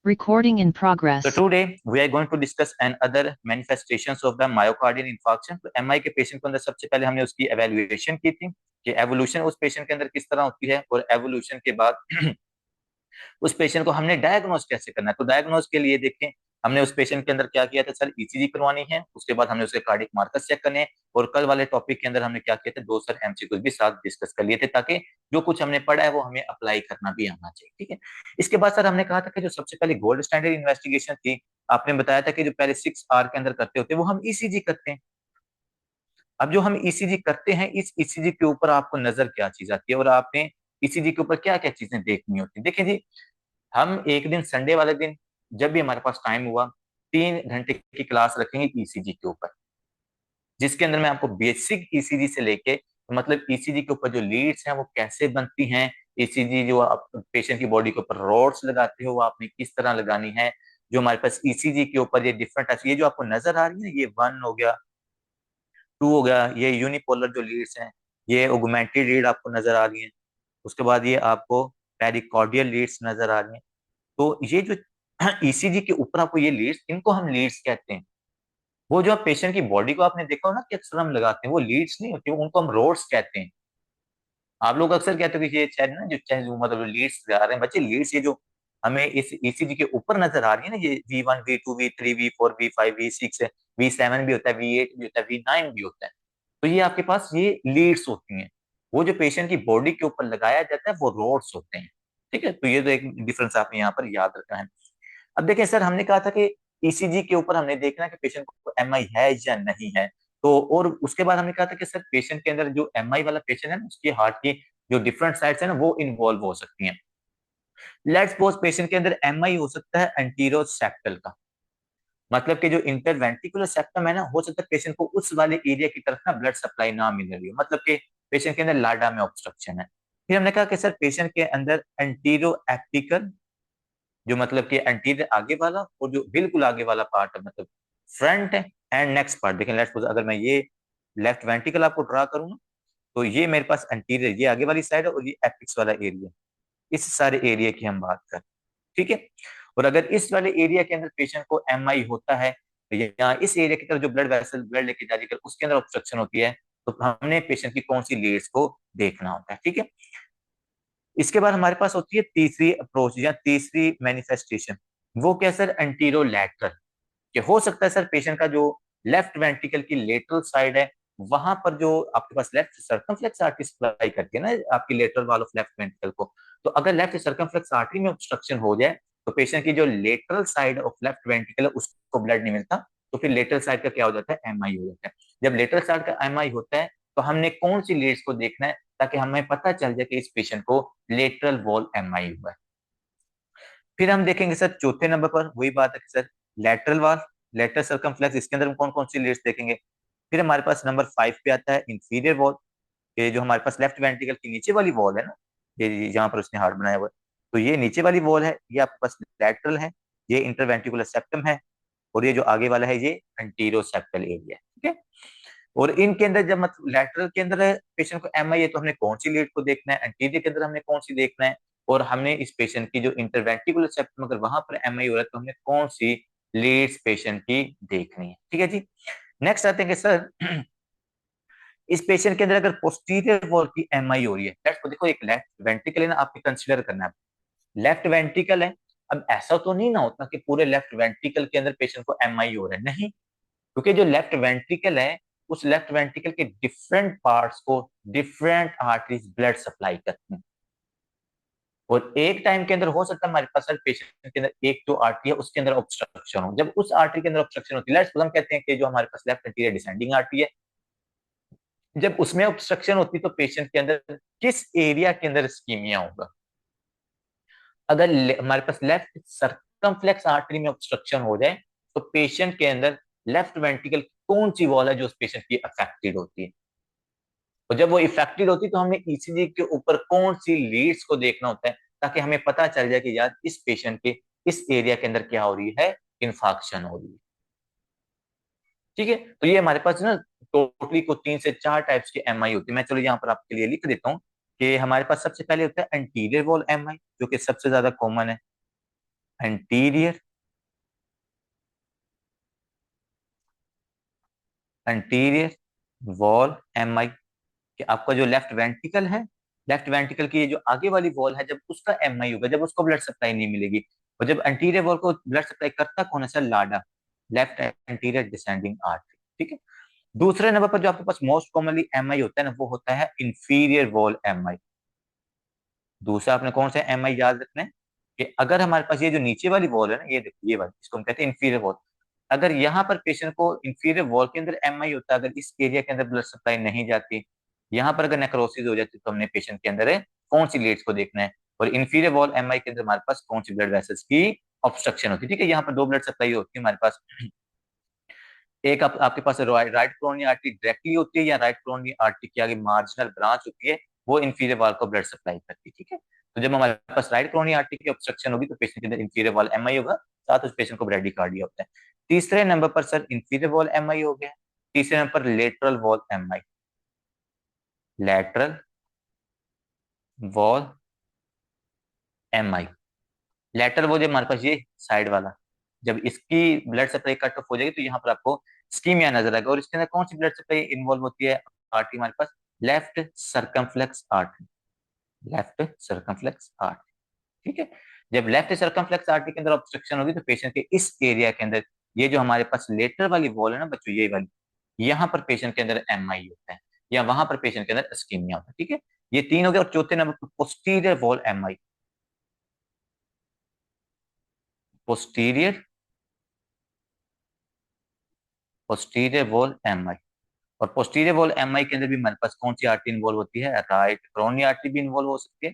Recording in progress. So today we are going to discuss another manifestations of the myocardial infarction. तो MI के patient के अंदर सबसे पहले हमने उसकी एवेल्युएशन की थी कि एवोल्यूशन उस पेशेंट के अंदर किस तरह होती है, और एवोल्यूशन के बाद उस पेशेंट को हमने डायग्नोज कैसे करना है। तो डायग्नोज के लिए देखें, हमने उस पेशेंट के अंदर क्या किया था सर, ईसीजी करवानी है, उसके बाद हमने उसके कार्डिक मार्कर्स चेक करने हैं, और कल वाले टॉपिक के अंदर हमने क्या किया था, दो सर एमसीक्यूज भी साथ डिस्कस कर लिए थे, ताकि जो कुछ हमने पढ़ा है वो हमें अप्लाई करना भी आना चाहिए। ठीक है, इसके बाद सर हमने कहा था कि जो सबसे पहले गोल्ड स्टैंडर्ड इन्वेस्टिगेशन थी, आपने बताया था कि जो पहले 6 आवर के अंदर करते होते वो हम ईसीजी करते हैं। अब जो हम ईसीजी करते हैं, इस ईसीजी के ऊपर आपको नजर क्या चीज आती है, और आपने ईसीजी के ऊपर क्या क्या चीजें देखनी होती है। देखिए जी, हम एक दिन संडे वाले दिन जब भी हमारे पास टाइम हुआ, 3 घंटे की क्लास रखेंगे ईसीजी के ऊपर, जिसके अंदर मैं आपको बेसिक ईसीजी से लेके, मतलब ईसीजी के ऊपर जो लीड्स हैं वो कैसे बनती हैं, ईसीजी जो आप पेशेंट की बॉडी के ऊपर रॉड्स लगाते हो वो आपने किस तरह लगानी है, जो हमारे पास ईसीजी के ऊपर ये डिफरेंट, ये जो आपको नजर आ रही है, ये 1 हो गया, 2 हो गया, ये यूनिपोलर जो लीड्स हैं, ये ऑगमेंटेड लीड आपको नजर आ रही है, उसके बाद ये आपको पेरिकॉर्डियल लीड्स नजर आ रही है। तो ये जो ईसीजी के ऊपर आपको ये लीड्स, इनको हम लीड्स कहते हैं। वो जो आप पेशेंट की बॉडी को आपने देखा हो ना कि अक्सर हम लगाते हैं, वो लीड्स नहीं होती, उनको हम रोड्स कहते हैं। आप लोग अक्सर कहते हो कि ये चेस्ट ना, जो चेस्ट मतलब लीड्स लगा रहे हैं बच्चे, लीड्स ये जो हमें इस ईसीजी के ऊपर नजर आ रही है ना, ये V1 V2 V3 V4 V5 V6 V7 भी होता है, V8 भी होता है, V9 भी होता है। तो ये आपके पास ये लीड्स होती हैं, वो जो पेशेंट की बॉडी के ऊपर लगाया जाता है वो रोड्स होते हैं। ठीक है, तो ये तो एक डिफरेंस आपने यहाँ पर याद रखना है। अब देखिए सर, हमने कहा था कि ईसीजी के ऊपर हमने देखना कि पेशेंट को एमआई है या नहीं है। तो और उसके बाद हमने कहा था कि सर पेशेंट के अंदर जो एमआई वाला पेशेंट है ना, उसकी हार्ट की जो डिफरेंट साइड्स है ना वो इन्वॉल्व हो सकती हैं। लेट्स सपोज पेशेंट के अंदर एमआई हो सकता है एंटीरो सेप्टल का, मतलब कि जो इंटरवेंट्रिकुलर सेप्टम है ना, हो सकता है पेशेंट को उस वाले एरिया की तरफ ना ब्लड सप्लाई ना मिल रही हो, मतलब कि पेशेंट के अंदर लाडा में ऑब्स्ट्रक्शन है। फिर हमने कहा कि सर पेशेंट के अंदर एंटीरो एपिकल, जो मतलब कि एंटीरियर आगे वाला, और जो बिल्कुल आगे वाला पार्ट है मतलब फ्रंट है, एंड नेक्स्ट पार्ट देखें, लेट्स सपोज अगर मैं ये लेफ्ट वेंट्रिकल आपको ड्रा करूँ ना, तो ये मेरे पास एंटीरियर, ये आगे वाली साइड है, और ये एपिक्स वाला एरिया, इस सारे एरिया की हम बात करें। ठीक है, और अगर इस वाले एरिया के अंदर पेशेंट को एमआई होता है, तो यहाँ इस एरिया की तरफ जो ब्लड वेसल ब्लड लेके जा रही है उसके अंदर ऑब्स्ट्रक्शन होती है, तो हमने पेशेंट की कौन सी लीड्स को देखना होता है। ठीक है, इसके बाद हमारे पास होती है तीसरी अप्रोच या तीसरी मैनिफेस्टेशन, वो क्या सर, एंटीरोलैटरल। कि हो सकता है सर पेशेंट का जो लेफ्ट वेंट्रिकल की लेटरल साइड है, वहां पर जो आपके पास लेफ्ट सर्कमफ्लेक्स आर्टरी सप्लाई करती है ना आपकी lateral wall of left ventricle को, तो अगर लेफ्ट सर्कमफ्लेक्स आर्टरी में ऑब्स्ट्रक्शन हो जाए, तो पेशेंट की जो lateral side of left ventricle है उसको ब्लड नहीं मिलता, तो फिर लेटरल साइड का क्या हो जाता है, एमआई हो जाता है। जब लेटरल साइड का एमआई होता है, तो हमने कौन सी लीड्स को देखना है, ताकि हमें पता चल जाए कि इस पेशेंट को लेटरल वॉल एमआई हुआ है। फिर हम देखेंगे सर चौथे नंबर पर वही बात है कि sir lateral wall, lateral circumflex, इसके अंदर हम कौन कौन सी लीड्स देखेंगे। फिर हमारे पास नंबर 5 पे आता है इंफीरियर वॉल, ये जो हमारे पास लेफ्ट वेंट्रिकल की नीचे वाली वॉल है ना, ये जहाँ पर उसने हार्ट बनाया हुआ है, तो ये नीचे वाली वॉल है, ये आपके पास लेटरल है, ये इंटरवेंट्रिकुलर सेप्टम है, और ये जो आगे वाला है ये एंटीरो सेप्टल एरिया है। ठीक है, और इनके अंदर जब मतलब लेटरल के अंदर पेशेंट को एमआई है, तो हमने कौन सी लीड को देखना है, एंटीरियर के अंदर हमने कौन सी देखना है, और हमने इस पेशेंट की जो इंटरवेंट्रिकुलर सेप्टम अगर वहां पर एमआई हो रहा है, तो हमने कौन सी लीड्स पेशेंट की देखनी है। ठीक है जी, नेक्स्ट आते हैं कि सर इस पेशेंट के अंदर अगर पोस्टीरियर वॉल की एमआई हो रही है, लेट्स देखो एक लेफ्ट वेंट्रिकल है ना, आपको कंसिडर करना है, लेफ्ट वेंट्रिकल है। अब ऐसा तो नहीं ना होता कि पूरे लेफ्ट वेंट्रिकल के अंदर पेशेंट को एमआई हो रहा है, नहीं, क्योंकि जो लेफ्ट वेंट्रिकल है, उस लेफ्ट वेंट्रिकल के डिफरेंट पार्ट्स को डिफरेंट आर्टरीज ब्लड सप्लाई करती हैं, और एक टाइम के अंदर हो सकता है हमारे पास हर पेशेंट के अंदर एक जो आर्टरी है उसके अंदर ऑब्स्ट्रक्शन हो। जब उस आर्टरी के अंदर ऑब्स्ट्रक्शन होती है, लेट्स हम कहते हैं कि जो हमारे पास लेफ्ट एंटीरियर डिसेंडिंग आर्टरी है, जब उसमें ऑब्स्ट्रक्शन होती है, तो पेशेंट के अंदर किस एरिया के अंदर स्कीमिया होगा। अगर हमारे पास लेफ्ट सर्कमफ्लेक्स आर्टरी में ऑब्स्ट्रक्शन हो जाए, तो पेशेंट के अंदर लेफ्ट वेंट्रिकल कौन सी वॉल है जो उस पेशेंट की अफेक्टेड होती है, और जब वो इफेक्टेड होती है, तो हमें ईसीजी के ऊपर कौन सी लीड्स को देखना होता है, ताकि हमें पता चल जाए कि यार इस पेशेंट के इस एरिया के अंदर क्या हो रही है, इन्फाक्शन हो रही है। ठीक है, तो ये हमारे पास ना टोटली को 3 से 4 टाइप्स के एमआई होती है। मैं चलो यहाँ पर आपके लिए लिख देता हूँ कि हमारे पास सबसे पहले होता है एंटीरियर वॉल एमआई, जो कि सबसे ज्यादा कॉमन है। एंटीरियर एंटीरियर वॉल एम आई, कि आपका जो लेफ्ट वेंट्रिकल है, लेफ्ट वेंट्रिकल की ये जो आगे वाली वॉल है, जब उसका एम आई होगा, जब उसको ब्लड सप्लाई नहीं मिलेगी, और जब एंटीरियर वॉल को ब्लड सप्लाई करता कौन है सर? लाडा, लेफ्ट एंटीरियर डिसेंडिंग आर्टरी। ठीक है। दूसरे नंबर पर जो आपके पास मोस्ट कॉमनली एम आई होता है ना, वो होता है इंफीरियर वॉल एम आई। दूसरा आपने कौन सा एम आई याद रखना है कि अगर हमारे पास ये जो नीचे वाली वॉल है ना, ये देखो ये वाली, इसको हम कहते हैं इंफीरियर वॉल। अगर यहाँ पर पेशेंट को इंफीरियर वॉल के अंदर एम आई होता है, अगर इस एरिया के अंदर ब्लड सप्लाई नहीं जाती, यहाँ पर अगर नेक्रोसिस हो जाती, तो हमने पेशेंट के अंदर है कौन सी लीड्स को देखना है, और इंफीरियर वॉल एम आई के अंदर हमारे पास कौन सी ब्लड वेसल्स की ऑब्स्ट्रक्शन होती है। ठीक है, यहाँ पर दो ब्लड सप्लाई होती है हमारे पास। एक आपके पास राइट कोरोनरी आर्टरी डायरेक्टली होती है, या राइट कोरोनरी आर्टरी की आगे मार्जिनल ब्रांच होती है, वो इंफीरियर वाल को ब्लड सप्लाई करती है। ठीक है, तो जब हमारे पास राइट कोरोनरी आर्टरी की ऑब्स्ट्रक्शन होगी, तो पेशेंट के अंदर इंफीरियर वाल एमआई होगा, साथ उस पेशेंट को ब्रेडिकार्डिया होता है। तीसरे नंबर पर सर इंफीरियर वॉल एमआई हो गया। तीसरे नंबर पर lateral wall MI, lateral wall MI. Lateral wall जब हमारे पास ये साइड वाला, जब इसकी ब्लड सप्लाई कट ऑफ हो जाएगी, तो यहाँ पर आपको स्कीमिया नजर आएगा, और इसके अंदर कौन सी ब्लड सप्लाई इन्वॉल्व होती है? आर्टरी हमारे पास left circumflex artery, left circumflex artery. ठीक है, जब लेफ्ट सर्कमफ्लेक्स आर्टरी के अंदर ऑब्स्ट्रक्शन होगी, तो पेशेंट के इस एरिया के अंदर, ये जो हमारे पास लेटर वाली वॉल है ना बच्चों, ये वाली, यहाँ पर पेशेंट के अंदर एमआई होता है, या वहां पर पेशेंट के अंदर स्कीमिया होता है। ठीक है, ये तीन हो गए। और चौथे नंबर पर posterior wall MI, posterior posterior wall MI. और पोस्टीरियर वॉल एमआई के अंदर भी हमारे पास कौन सी आर्टरी इन्वॉल्व होती है? राइट कोरोनरी आर्टरी भी इन्वॉल्व हो सकती है,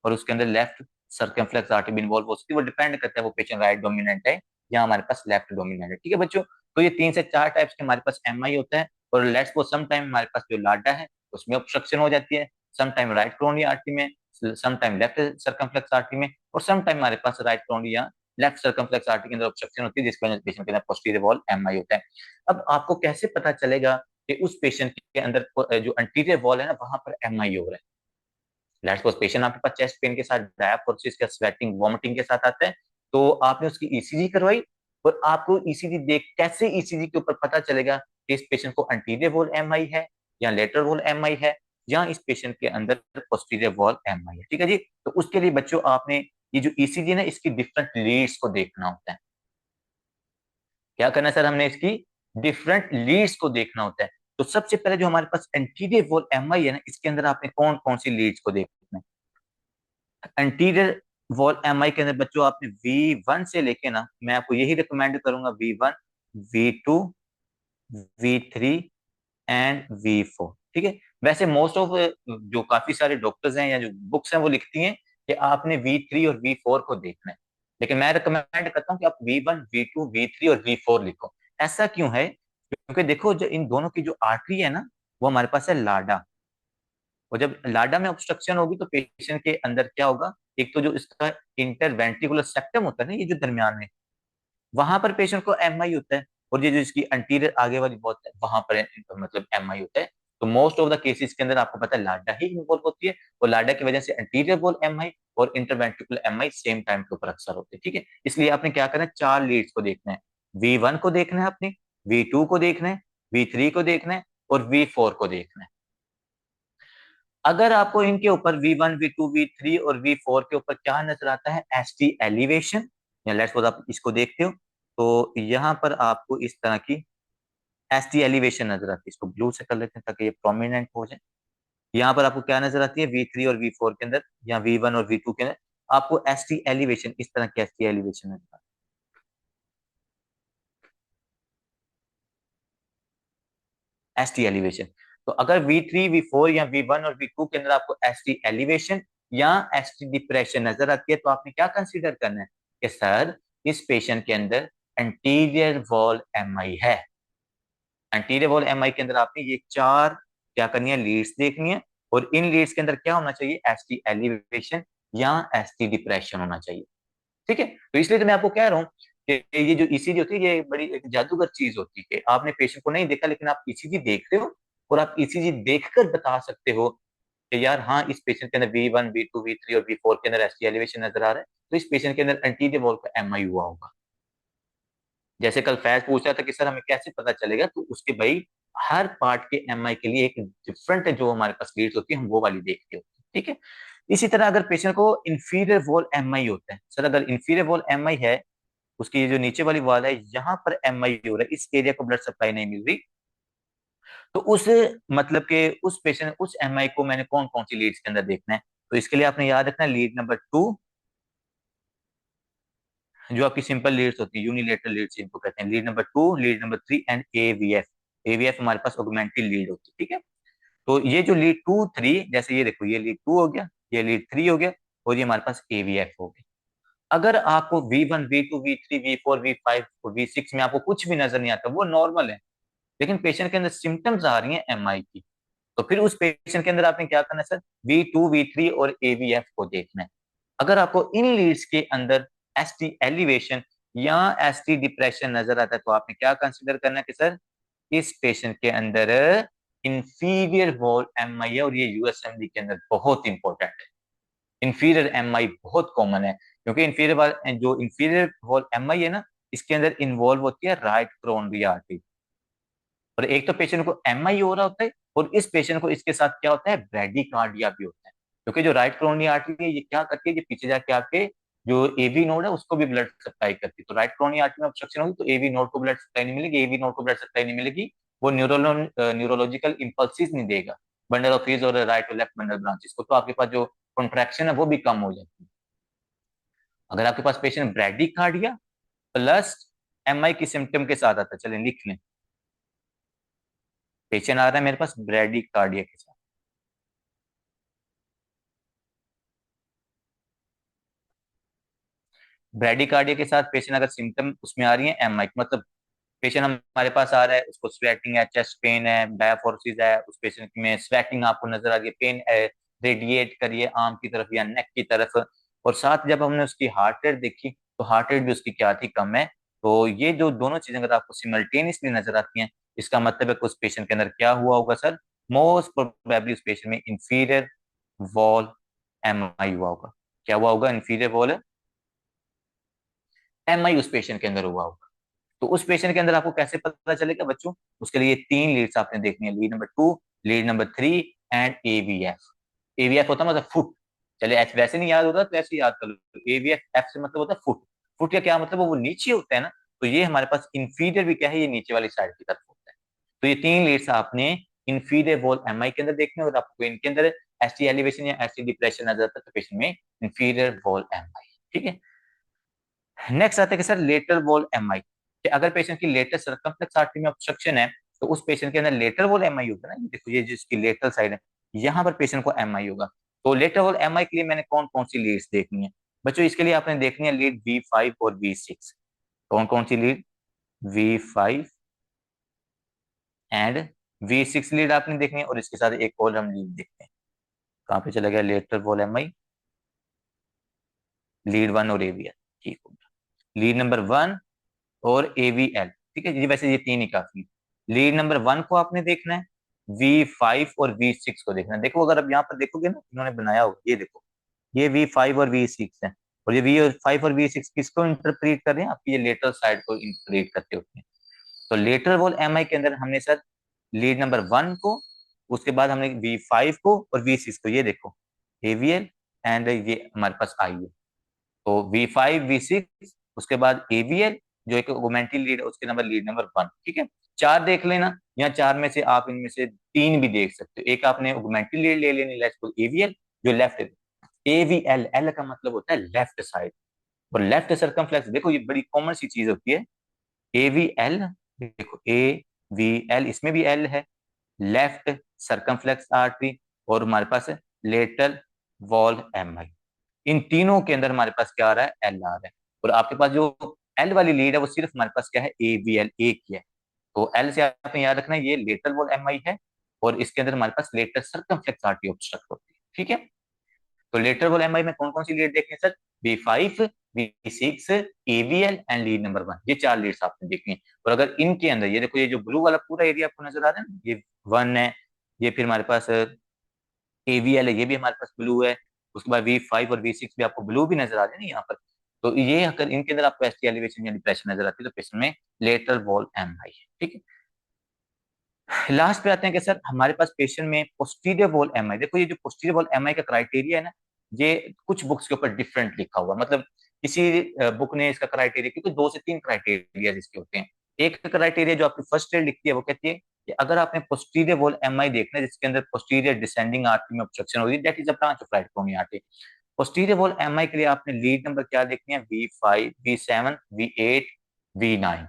और उसके अंदर लेफ्ट सर्कमफ्लेक्स आर्टरी भी इन्वॉल्व हो सकती है। वो डिपेंड करता है वो पेशेंट राइट डोमिनेंट है या हमारे पास लेफ्ट डोमिनेंट है। ठीक है बच्चों, तो ये 3 से 4 टाइप्स के हमारे पास एमआई होता है। और लेट्स को सम टाइम हमारे पास जो लाडा है उसमें ऑब्स्ट्रक्शन हो जाती है, some time right coronary artery में, some time left circumflex artery में, और सम टाइम हमारे पास राइट कोरोनरी या लेफ्ट सर्कमफ्लेक्स आर्टरी के अंदर ऑब्स्ट्रक्शन होती है, जिसकी वजह से पेशेंट के अंदर पोस्टीरियर वॉल एमआई होता है। अब आपको कैसे पता चलेगा कि उस पेशेंट के अंदर जो एंटीरियर वॉल है ना, वहां पर एमआई हो रहा है? लेट्स सपोज पेशेंट आपके पास चेस्ट पेन के साथ, डायप्रोसिस या स्वेटिंग वॉमिटिंग के साथ आता है, तो आपने उसकी ईसीजी करवाई, और आपको ईसीजी देख, कैसे ईसीजी के ऊपर पता चलेगा कि इस पेशेंट को एंटीरियर वॉल एमआई है, या लेटरल वॉल एमआई है, या इस पेशेंट के अंदर पोस्टीरियर वॉल एमआई है? ठीक है जी, तो उसके लिए बच्चों आपने ये जो ईसीजी ना, इसकी डिफरेंट लीड्स को देखना होता है। क्या करना है सर? हमने इसकी डिफरेंट लीड्स को देखना होता है। तो सबसे पहले जो हमारे पास एंटीरियर वॉल एमआई है ना, इसके अंदर आपने कौन कौन सी लीड्स को देखना है? एंटीरियर वॉल एमआई के अंदर बच्चों आपने V1 से लेके ना, मैं आपको यही रिकमेंड करूंगा, V1, V2, V3 and V4। ठीक है, वैसे मोस्ट ऑफ जो काफी सारे डॉक्टर्स हैं या जो बुक्स हैं, वो लिखती हैं कि आपने V3 और V4 को देखना है, लेकिन मैं रिकमेंड करता हूँ कि आप V1, V2, V3 और V4 लिखो। ऐसा क्यों है? क्योंकि देखो, जो इन दोनों की जो आर्टरी है ना, वो हमारे पास है लाडा, और जब लाडा में ऑब्स्ट्रक्शन होगी, तो पेशेंट के अंदर क्या होगा? एक तो जो इसका इंटरवेंट्रिकुलर सेप्टम होता है ना, ये जो दरमियान में, वहां पर पेशेंट को एमआई होता है, और ये जो इसकी अंटीरियर आगे वाली बहुत है, वहां पर मतलब एमआई होता है। तो मोस्ट ऑफ द केसेस के अंदर आपको पता है लाडा ही इन्वॉल्व होती है, और लाडा की वजह से अंटीरियर वॉल एमआई और इंटरवेंट्रिकुलर एमआई सेम टाइम के ऊपर अक्सर होते हैं। ठीक है, इसलिए आपने क्या करना है? 4 लीड्स को देखना है। V1 को देखना है आपने, V2 को देखना है, V3 को देखना है, और V4 को देखना है। अगर आपको इनके ऊपर V1, V2, V3 और V4 के ऊपर क्या नजर आता है? एसटी एलिवेशन, या लेट्स सपोज आप इसको देखते हो, तो यहाँ पर आपको इस तरह की एसटी एलिवेशन नजर आती है। इसको ब्लू से कर लेते हैं ताकि ये प्रोमिनेंट हो जाए। यहाँ पर आपको क्या नजर आती है? V3 और V4 के अंदर, या V1 और V2 के अंदर आपको एसटी एलिवेशन, इस तरह की एसटी एलिवेशन नजर आती है, एसटी एलिवेशन। तो अगर V3, V4 या V1 और V2 के अंदर आपको एसटी एलिवेशन या एसटी डिप्रेशन नजर आती है, तो आपने क्या कंसीडर करना है कि सर इस पेशेंट के अंदर एंटीरियर वॉल एमआई है। एंटीरियर वॉल एमआई के अंदर आपने ये 4 क्या करनी है? लीड्स देखनी है, और इन लीड्स के अंदर क्या होना चाहिए? एसटी एलिवेशन या एसटी डिप्रेशन होना चाहिए। ठीक है, तो इसलिए तो मैं आपको कह रहा हूँ कि ये जो ईसीजी होती है, ये बड़ी एक जादूगर चीज होती है कि आपने पेशेंट को नहीं देखा, लेकिन आप ईसीजी देख रहे हो, और आप ईसीजी देखकर बता सकते हो कि यार हाँ, इस पेशेंट के अंदर V1, V2, V3 और V4 के अंदर एसटी एलिवेशन नजर आ रहा है, तो इस पेशेंट के अंदर एंटीरियर वॉल का एमआई हुआ होगा। जैसे कल फैज पूछ रहा था कि सर हमें कैसे पता चलेगा, तो उसके भाई हर पार्ट के एमआई के लिए एक डिफरेंट जो हमारे पास लीड्स होती है हम वो वाली देखते होते हैं, ठीक है। इसी तरह अगर पेशेंट को इंफीरियर वॉल एमआई होता है, सर अगर इंफीरियर वॉल एमआई है, उसकी जो नीचे वाली वॉल है यहाँ पर एमआई हो रहा है, इस एरिया को ब्लड सप्लाई नहीं मिल रही, तो उस मतलब के उस पेशेंट उस एमआई को मैंने कौन कौन सी लीड्स के अंदर देखना है। तो इसके लिए आपने याद रखना है लीड नंबर 2, जो आपकी सिंपल लीड्स होती है, यूनिलेटरल लीड्स इनको कहते हैं, lead number 2, lead number 3 and aVF. AVF हमारे पास ऑगमेंटेड लीड होती है, ठीक है। तो ये जो लीड 2 3, जैसे ये देखो ये लीड 2 हो गया, ये लीड 3 हो गया, और ये हमारे पास एवीएफ हो गया। अगर आपको V1 V2 V3 V4 V5 और V6 में आपको कुछ भी नजर नहीं आता, वो नॉर्मल है, लेकिन पेशेंट के अंदर सिम्टम्स आ रही हैं एमआई की, तो फिर उस पेशेंट के अंदर आपने क्या करना है सर, V2 V3 और एवीएफ को देखना है। अगर आपको इन लीड्स के अंदर एसटी एलिवेशन या एसटी डिप्रेशन नजर आता है, तो आपने क्या कंसिडर करना है कि सर इस पेशेंट के अंदर इंफीरियर वॉल एमआई है, और ये यूएसएमडी के अंदर बहुत इंपॉर्टेंट है। इंफीरियर एमआई बहुत कॉमन है, क्योंकि इंफीरियर वॉल एमआई है ना, इसके अंदर इन्वॉल्व होती है राइट कोरोनरी आर्टरी, और एक तो पेशेंट को एमआई हो रहा होता है, और इस पेशेंट को इसके साथ क्या होता है, ब्रेडिकार्डिया भी होता है, क्योंकि जो राइट कोरोनरी आर्टरी है ये क्या करती है, ये पीछे जाके आपके जो एवी नोड है उसको भी ब्लड सप्लाई करती है, तो राइट कोरोनरी आर्टरी में ऑब्स्ट्रक्शन होगी तो एवी नोड को ब्लड सप्लाई नहीं मिलेगी, एवी नोड को ब्लड सप्लाई नहीं मिलेगी, वो न्यूरोलॉजिकल इंपल्सिस नहीं देगा बंडल ऑफ हीज और राइट और लेफ्ट बंडल ब्रांचेस को, तो आपके पास जो कॉन्ट्रैक्शन है वो भी कम हो जाती है। अगर आपके पास पेशेंट ब्रेडिकार्डिया प्लस एमआई की सिम्टम के साथ आता है, चलें लिख लें, पेशेंट आ रहा है मेरे पास ब्रेडिकार्डिया के साथ, ब्रेडिकार्डिया के साथ पेशेंट अगर सिम्टम उसमें आ रही है एमआई, मतलब पेशेंट हमारे पास आ रहा है, उसको स्वेटिंग है, चेस्ट पेन है, डायफोर्सिस है, उस पेशेंट में स्वेटिंग आपको नजर आ रही है, पेन रेडिएट करिए आर्म की तरफ या नेक की तरफ, और साथ जब हमने उसकी हार्ट रेट देखी तो हार्ट रेट भी उसकी क्या थी, कम है। तो ये जो दोनों चीजें अगर आपको सिमल्टेनियसली नजर आती हैं, इसका मतलब है कि उस पेशेंट के अंदर क्या हुआ होगा सर, मोस्ट प्रोबेबली उस पेशेंट में इंफीरियर वॉल एमआई हुआ होगा। क्या हुआ होगा, इंफीरियर वॉल एमआई उस पेशेंट के अंदर हुआ होगा। तो उस पेशेंट के अंदर आपको कैसे पता चलेगा बच्चों, उसके लिए 3 लीड्स आपने देखनी है, lead number 2, lead number 3 and aVF. AVF होता है मतलब फुट, चलिए एफ वैसे नहीं याद होता तो ऐसे याद कर लो, एवीएफ एफ से मतलब होता है फुट। फुट का क्या मतलब है, वो नीचे होता है ना, तो ये हमारे पास इंफीरियर भी क्या है, ये नीचे वाली साइड की तरफ होता है। तो ये 3 लीड्स आपने इंफीरियर वॉल एमआई के अंदर देखने, और आपको इनके अंदर एसटी एलिवेशन या एसटी डिप्रेशन नजर आता है तो पेशेंट में इंफीरियर वॉल एमआई, ठीक है। नेक्स्ट आते हैं कि सर लेटरल वॉल एमआई, कि अगर पेशेंट की लेटर सर्कमफ्लेक्स आर्टरी में ऑब्स्ट्रक्शन है, तो उस पेशेंट के अंदर लेटरल वॉल एमआई होगा ना, ये देखो ये जिसकी लेटरल साइड है, यहाँ पर पेशेंट को एमआई होगा। तो लेटरल वॉल एमआई के लिए मैंने कौन कौन सी लीड्स देखनी है बच्चों, इसके लिए आपने देखनी है लीड V5 और V6। कौन कौन सी lead, V5 and V6 lead आपने देखनी है, और इसके साथ एक और हम लीड देखते हैं, कहाँ पे चला गया लेटरल वॉल एमआई, लीड 1 और एवीएल, ठीक हो गया, लीड नंबर 1 और एवीएल, ठीक है जी, वैसे ये 3 ही काफी है। लीड नंबर 1 को आपने देखना है, V5 और V6 को देखना है। देखो अगर अब यहाँ पर देखोगे ना, इन्होंने बनाया हो, ये देखो ये V5 और V6 है, और ये V5 और V6 किसको इंटरप्रेट कर रहे हैं, आपकी ये लेटरल साइड को इंटरप्रेट करते होते हैं। तो लेटरल वॉल एमआई के अंदर हमने सर लीड नंबर 1 को, उसके बाद हमने V5 को और V6 को, ये देखो एवीएल एंड ये हमारे पास आई है, तो V5 V6 उसके बाद एवीएल जो एक ओगमेंटल लीड है, उसके नंबर लीड नंबर 1, ठीक है। 4 देख लेना, या 4 में से आप इनमें से 3 भी देख सकते हो, एक आपने ओगमेंटल लीड ले लेनी, लेट्स सपोज एवीएल जो लेफ्ट है, एवीएल एल का मतलब होता है लेफ्ट साइड, और लेफ्ट सर्कमफ्लेक्स देखो ये बड़ी कॉमन सी चीज होती है, एवीएल देखो एवीएल इसमें भी एल है, लेफ्ट सर्कमफ्लेक्स आर्टरी, और हमारे पास है लेटरल वॉल एमआई, इन तीनों के अंदर हमारे पास क्या आ रहा है, एल आ रहा है, और आपके पास जो एल वाली लीड है वो सिर्फ हमारे पास क्या है, एवीएल एक ही है। तो एल से आपने याद रखना है ये लेटरल वॉल एमआई है, और इसके अंदर हमारे पास लेटर सर्कमफ्लेक्स आर्टरी ऑब्स्ट्रक्ट होती है, ठीक है। तो लेटरल वॉल एमआई में कौन कौन सी लीड देखनी है sir, V5 V6 AVL and lead number 1, ये 4 लीड्स आपने देखनी है। और अगर इनके अंदर ये देखो ये जो ब्लू वाला पूरा एरिया आपको नजर आ रहा है ना, ये 1 है, ये फिर हमारे पास एवीएल है, ये भी हमारे पास ब्लू है, उसके बाद V5 और V6 भी आपको ब्लू भी नजर आ रहे हैं ना यहाँ पर। तो ये अगर इनके अंदर आपको एसटी एलिवेशन या डिप्रेशन नजर आती है तो पेशेंट में लेटरल वॉल एमआई है। ठीक है, लास्ट पे आते हैं कि सर हमारे पास पेशेंट में पोस्टीरियर वॉल एमआई। देखो ये जो पोस्टीरियर वॉल एमआई का क्राइटेरिया है ना, ये कुछ बुक्स के ऊपर डिफरेंट लिखा हुआ, मतलब किसी बुक ने इसका क्राइटेरिया, क्योंकि 2 से 3 क्राइटेरिया इसके होते हैं। एक क्राइटेरिया जो आपकी फर्स्ट एड लिखती है वो कहती है कि अगर आपने पोस्टीरियर वॉल एमआई देखना है जिसके अंदर पोस्टीरियर डिसेंडिंग आर्टरी में ऑब्स्ट्रक्शन हो रही है, that is a branch of right chorionic artery. Posterior wall MI के लिए आपने लीड नंबर क्या देखनी है, V5, V7, V8, V9।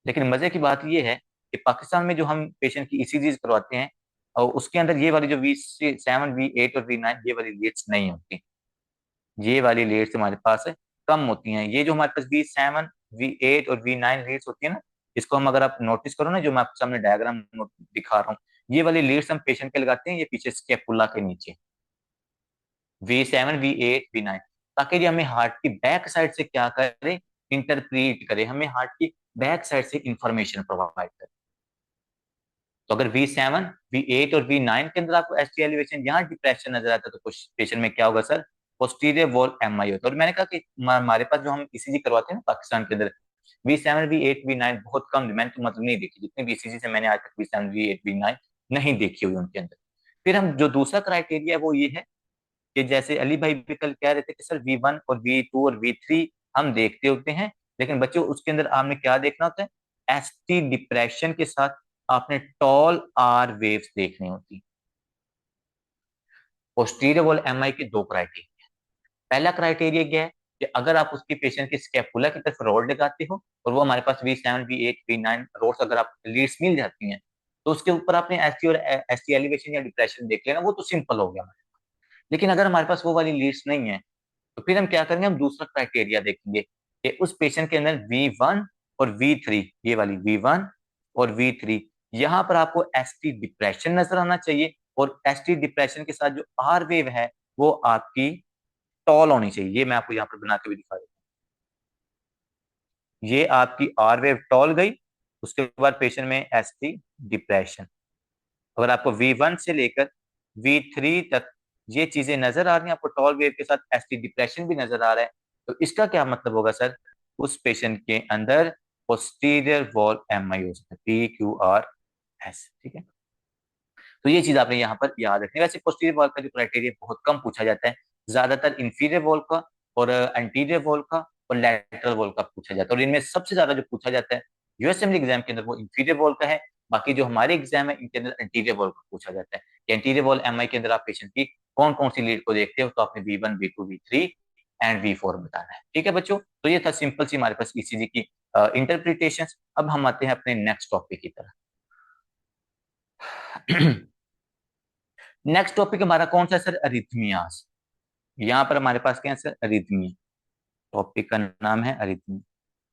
लेकिन मजे की बात यह है कि पाकिस्तान में जो हम पेशेंट की ईसीजी करवाते हैं और उसके अंदर ये वाली जो V7, V8 और V9 ये वाली लीड्स नहीं होती। ये वाली लीड्स हमारे पास है कम होती हैं। ये जो हमारे पास V7, V8 और V9 लीड्स होती है ना, इसको हम अगर आप नोटिस करो ना, जो मैं आपके सामने डायग्राम दिखा रहा हूँ, ये वाली लीड्स हम पेशेंट के लगाते हैं ये पीछे स्कैपुला के नीचे, V7, V8, V9, ताकि ये हमें हार्ट की बैक साइड से क्या करे, इंटरप्रीट करे, हमें हार्ट की बैक साइड से इंफॉर्मेशन प्रोवाइड करे। तो अगर V7, V8 और V9 के अंदर आपको एसटी एलिवेशन यहाँ डिप्रेशन नजर आता है तो कुछ पेशेंट में क्या होगा सर, पोस्टीरियर वॉल एमआई होता है। और मैंने कहा कि हमारे पास जो हम ईसीजी करवाते हैं ना पाकिस्तान के अंदर, V7, V8, V9 बहुत कम, मैंने तो मतलब नहीं देखी, जितने भी ईसीजी से मैंने आज तक V7, V8, V9 नहीं देखी हुई उनके अंदर। फिर हम जो दूसरा क्राइटेरिया है वो ये है कि जैसे अली भाई भी कल कह रहे थे कि सर V1 और V2 और V3 हम देखते होते हैं, लेकिन बच्चों उसके अंदर आपने क्या देखना होता है, एसटी डिप्रेशन के साथ आपने टॉल आर वेव्स देखनी होती। पोस्टीरियर वॉल एमआई के 2 क्राइटेरिया। पहला क्राइटेरिया क्या है कि अगर आप उसकी पेशेंट की स्कैपुला की तरफ रोड लगाते हो और वो हमारे पास V7, V8, V9 रोड्स अगर आप लीड्स मिल जाती हैं तो उसके ऊपर आपने एसटी और एसटी एलिवेशन या डिप्रेशन देख लेना, वो तो सिंपल हो गया। लेकिन अगर हमारे पास वो वाली लीड्स नहीं है तो फिर हम क्या करेंगे, हम दूसरा क्राइटेरिया देखेंगे कि उस पेशेंट के अंदर V1 और V3, ये वाली V1 और V3, यहाँ पर आपको एसटी डिप्रेशन नजर आना चाहिए और एसटी डिप्रेशन के साथ जो आर वेव है वो आपकी टॉल होनी चाहिए। ये मैं आपको यहाँ पर बना के भी दिखा देता हूँ, ये आपकी आर वेव टॉल गई, उसके बाद पेशेंट में एसटी डिप्रेशन। अगर आपको V1 से लेकर V3 तक ये चीजें नजर आ रही हैं, आपको टॉल वेव के साथ एसटी डिप्रेशन भी नजर आ रहा है, तो इसका क्या मतलब होगा सर, उस पेशेंट के अंदर पोस्टीरियर वॉल एमआई हो सकता है, PQRS। ठीक है, तो ये चीज आपने यहाँ पर याद रखनी है। वैसे पोस्टीरियर वॉल का जो क्राइटेरिया बहुत कम पूछा जाता है, ज्यादातर इंफीरियर वॉल का और एंटीरियर वॉल का और लैटरल वॉल का पूछा जाता है, और इनमें सबसे ज्यादा जो पूछा जाता है यूएसएमएल एग्जाम के अंदर वो इंफीरियर वॉल का है। बाकी जो हमारे एग्जाम है इनके अंदर एंटीरियर वॉल का पूछा जाता है कि एंटीरियर वॉल एमआई के अंदर आप पेशेंट की कौन कौन सी लीड को देखते हो, तो आपने V1, V2, V3 and V4 बताना है। ठीक है बच्चों, तो ये था सिंपल सी हमारे पास ईसीजी की इंटरप्रिटेशन। अब हम आते हैं अपने नेक्स्ट टॉपिक की तरफ। नेक्स्ट टॉपिक हमारा कौन सा है सर, अरिथमियास। यहाँ पर हमारे पास क्या है सर, अरिथमिया। टॉपिक का नाम है अरिथमिया।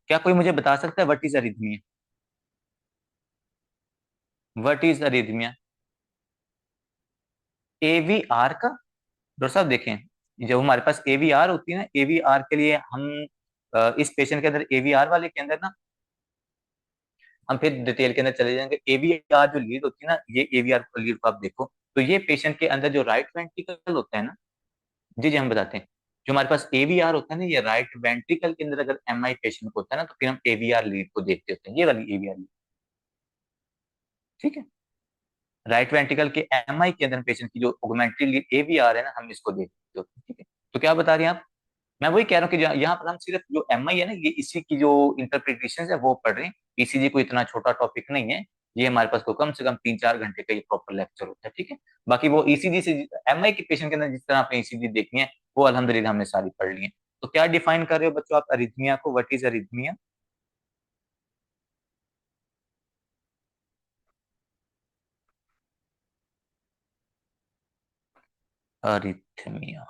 क्या कोई मुझे बता सकता है what is arrhythmia, what is arrhythmia? AVR का, डॉक्टर साहब देखें, जब हमारे पास एवीआर होती है ना, एवीआर के लिए हम इस पेशेंट के अंदर एवीआर वाले के अंदर ना हम फिर डिटेल के अंदर चले जाएंगे। एवीआर जो लीड होती है ना, ये एवीआर लीड को आप देखो तो ये पेशेंट के अंदर जो राइट वेंट्रिकल होता है ना, जी जी हम बताते हैं, जो हमारे पास एवीआर होता है ना, ये राइट वेंट्रिकल के अंदर अगर एमआई पेशेंट को होता है ना तो फिर हम एवीआर लीड को देखते होते हैं, ये वाली एवीआर लीड। ठीक है, राइट वेंट्रिकल के एमआई के अंदर पेशेंट की जो ऑगमेंटरी लीड एवीआर है ना, हम इसको देखते होते हैं। ठीक है, तो क्या बता रहे हैं आप, मैं वही कह रहा हूँ कि यहाँ पर हम सिर्फ जो एमआई है ना, ये इसी की जो इंटरप्रिटेशन है वो पढ़ रहे हैं। ईसीजी कोई इतना छोटा टॉपिक नहीं है, ये हमारे पास को कम से कम 3-4 घंटे का ये प्रॉपर लेक्चर होता है। ठीक है, बाकी वो ईसीजी से एमआई के पेशेंट के अंदर जिस तरह आपने ईसीजी देखनी है वो अल्हम्दुलिल्लाह हमने सारी पढ़ ली है। तो क्या डिफाइन कर रहे हो बच्चों आप अरिथमिया को, what is arrhythmia? Arrhythmia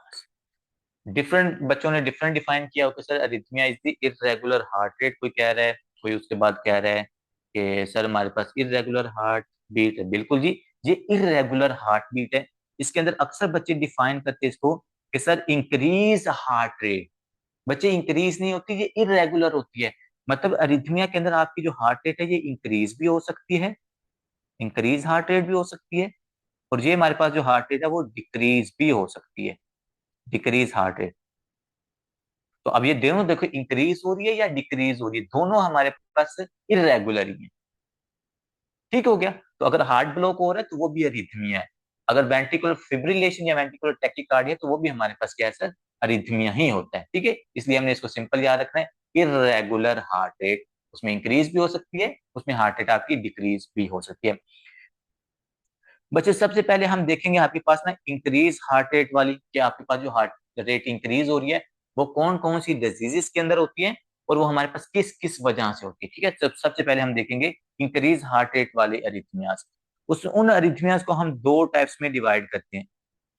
different बच्चों ने डिफरेंट डिफाइन किया होगा sir. Arrhythmia is the irregular heart rate, कोई कह रहा है, कोई उसके बाद कह रहा है कि सर हमारे पास इरेगुलर हार्ट बीट है। बिल्कुल जी, ये इरेगुलर हार्ट बीट है। इसके अंदर अक्सर बच्चे डिफाइन करते हैं इसको कि सर इंक्रीज हार्ट रेट। बच्चे इंक्रीज नहीं होती, ये इरेगुलर होती है। मतलब अरिथमिया के अंदर आपकी जो हार्ट रेट है ये इंक्रीज भी हो सकती है, इंक्रीज हार्ट रेट भी हो सकती है, और ये हमारे पास जो हार्ट रेट है वो डिक्रीज भी हो सकती है, डिक्रीज हार्ट रेट। तो अब ये दोनों देखो, इंक्रीज हो रही है या डिक्रीज हो रही है, दोनों हमारे पास इरेगुलर ही है। ठीक हो गया। तो अगर हार्ट ब्लॉक हो रहा है तो वो भी अरिथमिया है, अगर वेंट्रिकुलर फिब्रिलेशन या वेंट्रिकुलर टैकीकार्डिया तो वो भी हमारे पास क्या है सर, अरिथमिया ही होता है। ठीक है, इसलिए हमने इसको सिंपल याद रखना है, इरेगुलर हार्ट रेट, उसमें इंक्रीज भी हो सकती है, उसमें हार्ट रेट आपकी डिक्रीज भी हो सकती है। बच्चे सबसे पहले हम देखेंगे आपके पास ना इंक्रीज हार्ट रेट वाली, कि आपके पास जो हार्ट रेट इंक्रीज हो रही है वो कौन कौन सी डिजीजेस के अंदर होती है और वो हमारे पास किस किस वजह से होती है। ठीक है, सबसे पहले हम देखेंगे इंक्रीज हार्ट रेट वाले अरिथमियाज। उस उन अरिथमियाज को हम दो टाइप्स में डिवाइड करते हैं।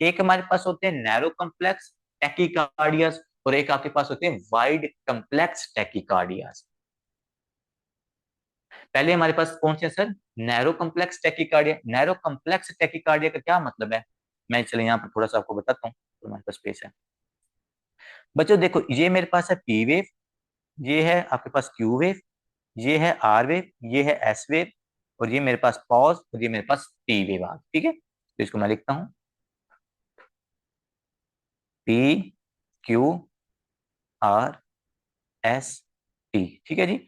एक हमारे पास होते हैं नैरो कम्प्लेक्स टैकीकार्डियाज, और एक आपके पास होते हैं वाइड कम्प्लेक्स टैकीकार्डियाज। पहले हमारे पास कौन से sir, narrow complex tachycardia. Narrow complex tachycardia का क्या मतलब है, मैं चलिए यहाँ पर थोड़ा सा आपको बताता हूँ, तो हमारे पास स्पेस है। बच्चों देखो, ये मेरे पास है पी वेव, ये है आपके पास क्यू वेव, ये है आर वेव, ये है एस वेव, और ये मेरे पास पॉज, और ये मेरे पास टी वेव आ। ठीक है, तो इसको मैं लिखता हूँ P Q R S T. ठीक है जी।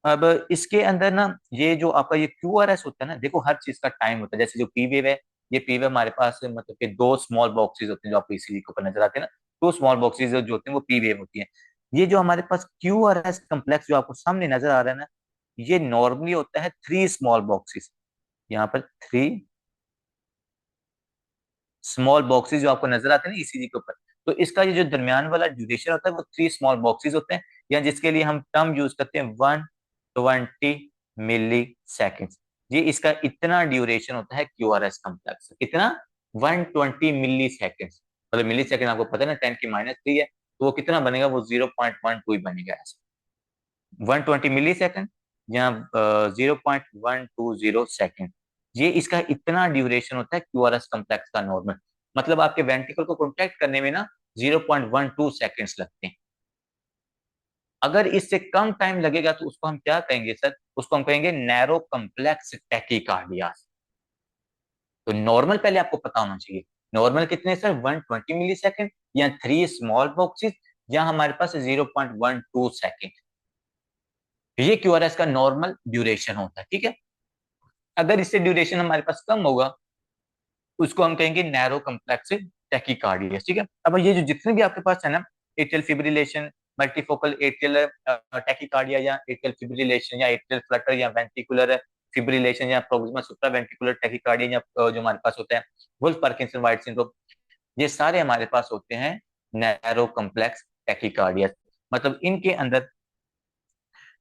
अब इसके अंदर ना ये जो आपका ये क्यू आर एस होता है ना, देखो हर चीज का टाइम होता है। जैसे जो पी वेव है, ये पी वेव हमारे पास मतलब कि दो स्मॉल बॉक्सेस होते हैं जो आपको ईसीजी के ऊपर नजर आते हैं ना, दो स्मॉल बॉक्सेस जो होते हैं वो पी वेव होती है। ये जो हमारे पास क्यू आर एस कम्प्लेक्स जो आपको सामने नजर आ रहा है ना, ये नॉर्मली होता है थ्री स्मॉल बॉक्सेस, यहाँ पर थ्री स्मॉल बॉक्सेस जो आपको नजर आते हैं ना ईसीजी के ऊपर। तो इसका ये जो दरमियान वाला ड्यूरेशन होता है वो थ्री स्मॉल बॉक्सेस होते हैं, या जिसके लिए हम टर्म यूज करते हैं 120 मिली सेकेंड। ये इसका इतना ड्यूरेशन होता है क्यू आर एस कम्प्लेक्स, कितना, 120 मिली सेकेंड। मतलब मिली सेकेंड आपको पता है ना, 10⁻³ है, तो वो कितना बनेगा, वो 0.12 ही बनेगा ऐसे, 120 मिली सेकेंड या 0.120 सेकेंड। ये इसका इतना ड्यूरेशन होता है क्यूआरएस कम्प्लेक्स का नॉर्मल। मतलब आपके वेंट्रिकल को कॉन्ट्रैक्ट करने में ना 0.12 सेकेंड्स लगते हैं। अगर इससे कम टाइम लगेगा तो उसको हम क्या कहेंगे सर, उसको हम कहेंगे नैरो कम्प्लेक्स टैकीकार्डिया। तो नॉर्मल पहले आपको पता होना चाहिए, नॉर्मल कितने सर, 120 मिली सेकेंड, या थ्री स्मॉल बॉक्सेस, या हमारे पास 0.12 सेकेंड। ये क्यूआरएस का नॉर्मल ड्यूरेशन होता है। ठीक है, अगर इससे ड्यूरेशन हमारे पास कम होगा उसको हम कहेंगे नैरो कम्प्लेक्स टैकीकार्डिया। ठीक है, अब ये जो जितने भी आपके पास है ना, atrial fibrillation, multifocal atrial tachycardia, या एट्रियल फिब्रिलेशन, या एट्रियल फ्लटर, या वेंट्रिकुलर फिब्रिलेशन, या प्रोक्सिमा सुप्रा वेंट्रिकुलर टैकीकार्डिया, या जो हमारे पास होता है वुल्फ पार्किंसन वाइट सिंड्रोम, ये सारे हमारे पास होते हैं नैरो कम्प्लेक्स टैकीकार्डिया। मतलब इनके अंदर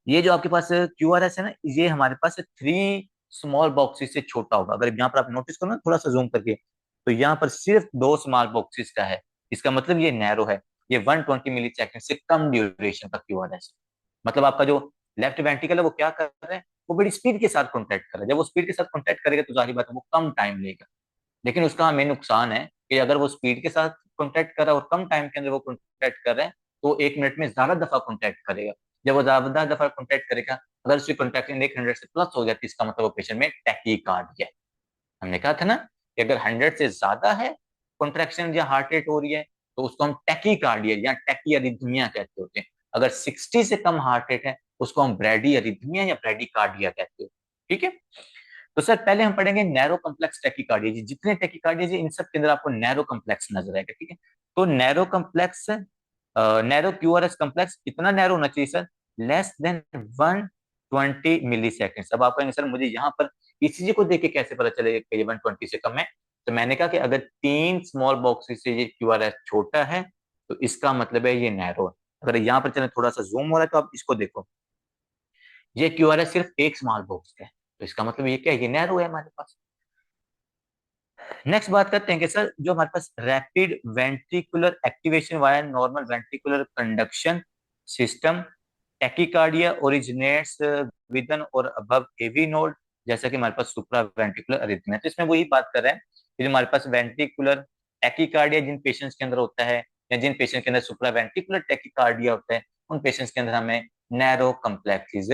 ये जो आपके पास क्यूआरएस है ना, ये हमारे पास थ्री स्मॉल बॉक्सेस से छोटा होगा। अगर यहाँ पर आप नोटिस करो ना थोड़ा सा जूम करके, तो यहाँ पर सिर्फ दो स्मॉल बॉक्सेस का है, इसका मतलब ये नैरो है। ये 120 मिली सेकेंड से कम ड्यूरेशन का क्यूआरएस। मतलब आपका जो लेफ्ट वेंट्रिकल है वो क्या कर रहा है, वो बड़ी स्पीड के साथ कॉन्टैक्ट कर रहा है। जब वो स्पीड के साथ कॉन्टैक्ट करेगा तो जाहिर बात है वो कम टाइम लेगा, लेकिन उसका हमें नुकसान है कि अगर वो स्पीड के साथ कॉन्टैक्ट कर रहा है और कम टाइम के अंदर वो कॉन्टैक्ट कर रहा है, तो 1 मिनट में ज्यादा दफा कॉन्टैक्ट करेगा। जब वो ज्यादा दफा कॉन्टैक्ट करेगा, अगर उसकी कॉन्टैक्ट 100 से प्लस हो जाती है, इसका मतलब वो पेशेंट में टैकीकार्डिया है। हमने कहा था ना कि अगर 100 से ज्यादा है कॉन्ट्रैक्शन या हार्ट रेट हो रही है, तो उसको हम टैकीकार्डिया या टैकी अरिथमिया कहते होते हैं। अगर 60 से कम हार्ट रेट है उसको हम ब्रैडी अरिथमिया या ब्रैडीकार्डिया कहते हैं। ठीक है, तो सर पहले हम पढ़ेंगे नैरो कम्प्लेक्स टैकीकार्डिया जी। जितने टैकीकार्डिया जी इन सब के अंदर आपको नैरो कम्प्लेक्स नजर आएगा। ठीक है, तो narrow complex, narrow QRS complex कितना नैरो होना चाहिए सर, लेस देन 120 मिली सेकेंड। अब आप कहेंगे सर मुझे यहाँ पर ईसीजी को देख के कैसे पता चलेगा कि ये 120 से कम है। तो मैंने कहा कि अगर तीन स्मॉल बॉक्सेस से ये क्यूआरएस छोटा है तो इसका मतलब है ये नैरो है। अगर यहाँ पर चले थोड़ा सा जूम हो रहा है तो आप इसको देखो, ये क्यूआरएस सिर्फ एक स्मॉल बॉक्स का है, तो इसका मतलब ये क्या है, ये नैरो है हमारे पास। नेक्स्ट बात करते हैं कि सर जो हमारे पास rapid ventricular activation via normal ventricular conduction system tachycardia originates with और अबव एवी नोड, जैसा कि हमारे पास सुप्रा वेंट्रिकुलर अरिथमिया। तो इसमें वही बात कर रहे हैं कि जो हमारे पास वेंट्रिकुलर टैकीकार्डिया जिन पेशेंट्स के अंदर होता है, या जिन पेशेंट के अंदर सुप्रा वेंट्रिकुलर टैकीकार्डिया होता है, उन पेशेंट्स के अंदर हमें नैरो कम्प्लेक्सेस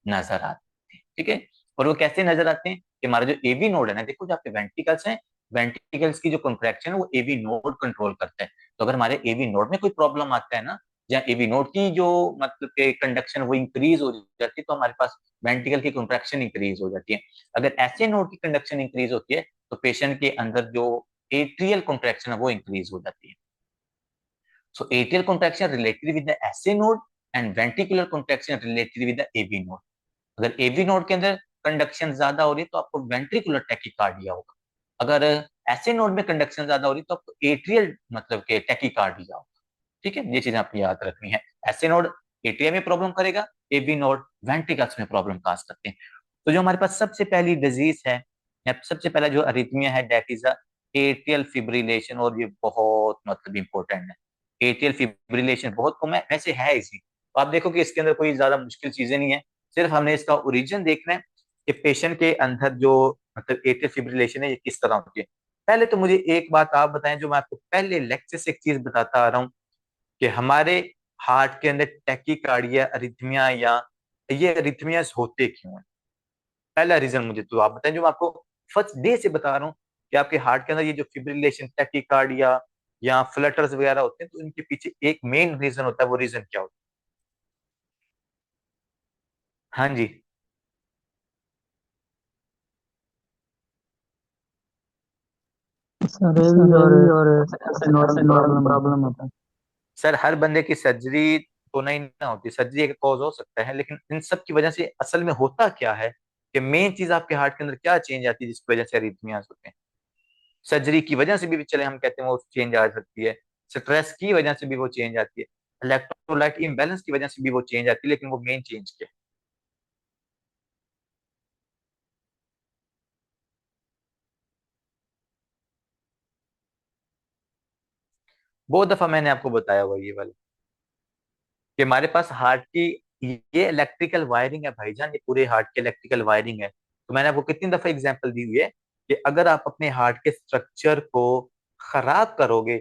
नजर आते हैं। ठीक है, और वो कैसे नजर आते हैं कि हमारा जो एवी नोड है ना, देखो जो आपके वेंट्रिकल्स हैं वेंट्रिकल्स की जो कॉन्ट्रैक्शन है वो एवी नोड कंट्रोल करता है। तो अगर हमारे एवी नोड में कोई प्रॉब्लम आता है ना, या एवी नोड की जो मतलब के कंडक्शन वो इंक्रीज हो जाती है, तो हमारे पास वेंट्रिकल की कॉन्ट्रैक्शन इंक्रीज हो जाती है। अगर ऐसे नोड की कंडक्शन इंक्रीज होती है तो पेशेंट के अंदर जो एट्रियल कॉन्ट्रैक्शन है वो इंक्रीज हो जाती है। So atrial contraction related with the SA node and ventricular contraction related with the AV node. अगर AV node के अंदर कंडक्शन ज्यादा हो रही है तो आपको वेंट्रिकुलर टैकिकार्डिया होगा। अगर ऐसे नोड में कंडक्शन ज्यादा हो रही है तो आपको एट्रियल मतलब के टैकिकार्डिया होगा। ठीक है, ये चीजें आपको याद रखनी है। ऐसे नोड एट्रिया में प्रॉब्लम करेगा, एवी नोड वेंट्रिकल्स में प्रॉब्लम काज करते हैं। तो जो हमारे पास सबसे पहली डिजीज है या सबसे पहला जो अरिथमिया है दैट इज एट्रियल फिब्रिलेशन, और ये बहुत मतलब इंपॉर्टेंट है। एट्रियल फिब्रिलेशन बहुत कम है, वैसे है इसी, तो आप देखो कि इसके अंदर कोई ज्यादा मुश्किल चीजें नहीं है, सिर्फ हमने इसका ओरिजिन देखना है कि पेशेंट के अंदर जो मतलब एट्रियल फिब्रिलेशन है ये किस तरह होती है। पहले तो मुझे एक बात आप बताएं, जो मैं आपको पहले लेक्चर से एक चीज बताता आ रहा हूँ कि हमारे हार्ट के अंदर टैकिकार्डिया अरिथमिया या ये अरिथमियास होते क्यों हैं। पहला रीजन मुझे तो आप बताएं, जो मैं आपको फर्स्ट डे से बता रहा हूँ कि आपके हार्ट के अंदर ये जो फिब्रिलेशन टैकिकार्डिया या फ्लटर्स वगैरह होते हैं, तो इनके पीछे एक मेन रीजन होता है। वो रीजन क्या होता है? हाँ जी। सरेवी और ऐसे नॉर्मल ऐसे नॉर्मल प्रॉब्लम होता है। प्रॉब्लम होता है। सर हर बंदे की सर्जरी तो नहीं ना होती, सर्जरी एक कॉज हो सकता है, लेकिन इन सब की वजह से असल में होता क्या है कि मेन चीज आपके हार्ट के अंदर क्या चेंज आती है जिसकी वजह से अरिथमियास होते हैं। सर्जरी की वजह से भी चले हम कहते हैं वो चेंज आ सकती है, स्ट्रेस की वजह से भी वो चेंज आती है, इलेक्ट्रोलाइट इम्बैलेंस की वजह से भी वो चेंज आती है, लेकिन वो मेन चेंज क्या है? बहुत दफा मैंने आपको बताया हुआ ये वाला कि हमारे पास हार्ट की ये इलेक्ट्रिकल वायरिंग है भाईजान, ये पूरे हार्ट की इलेक्ट्रिकल वायरिंग है। तो मैंने आपको कितनी दफा एग्जांपल दी हुई है कि अगर आप अपने हार्ट के स्ट्रक्चर को खराब करोगे,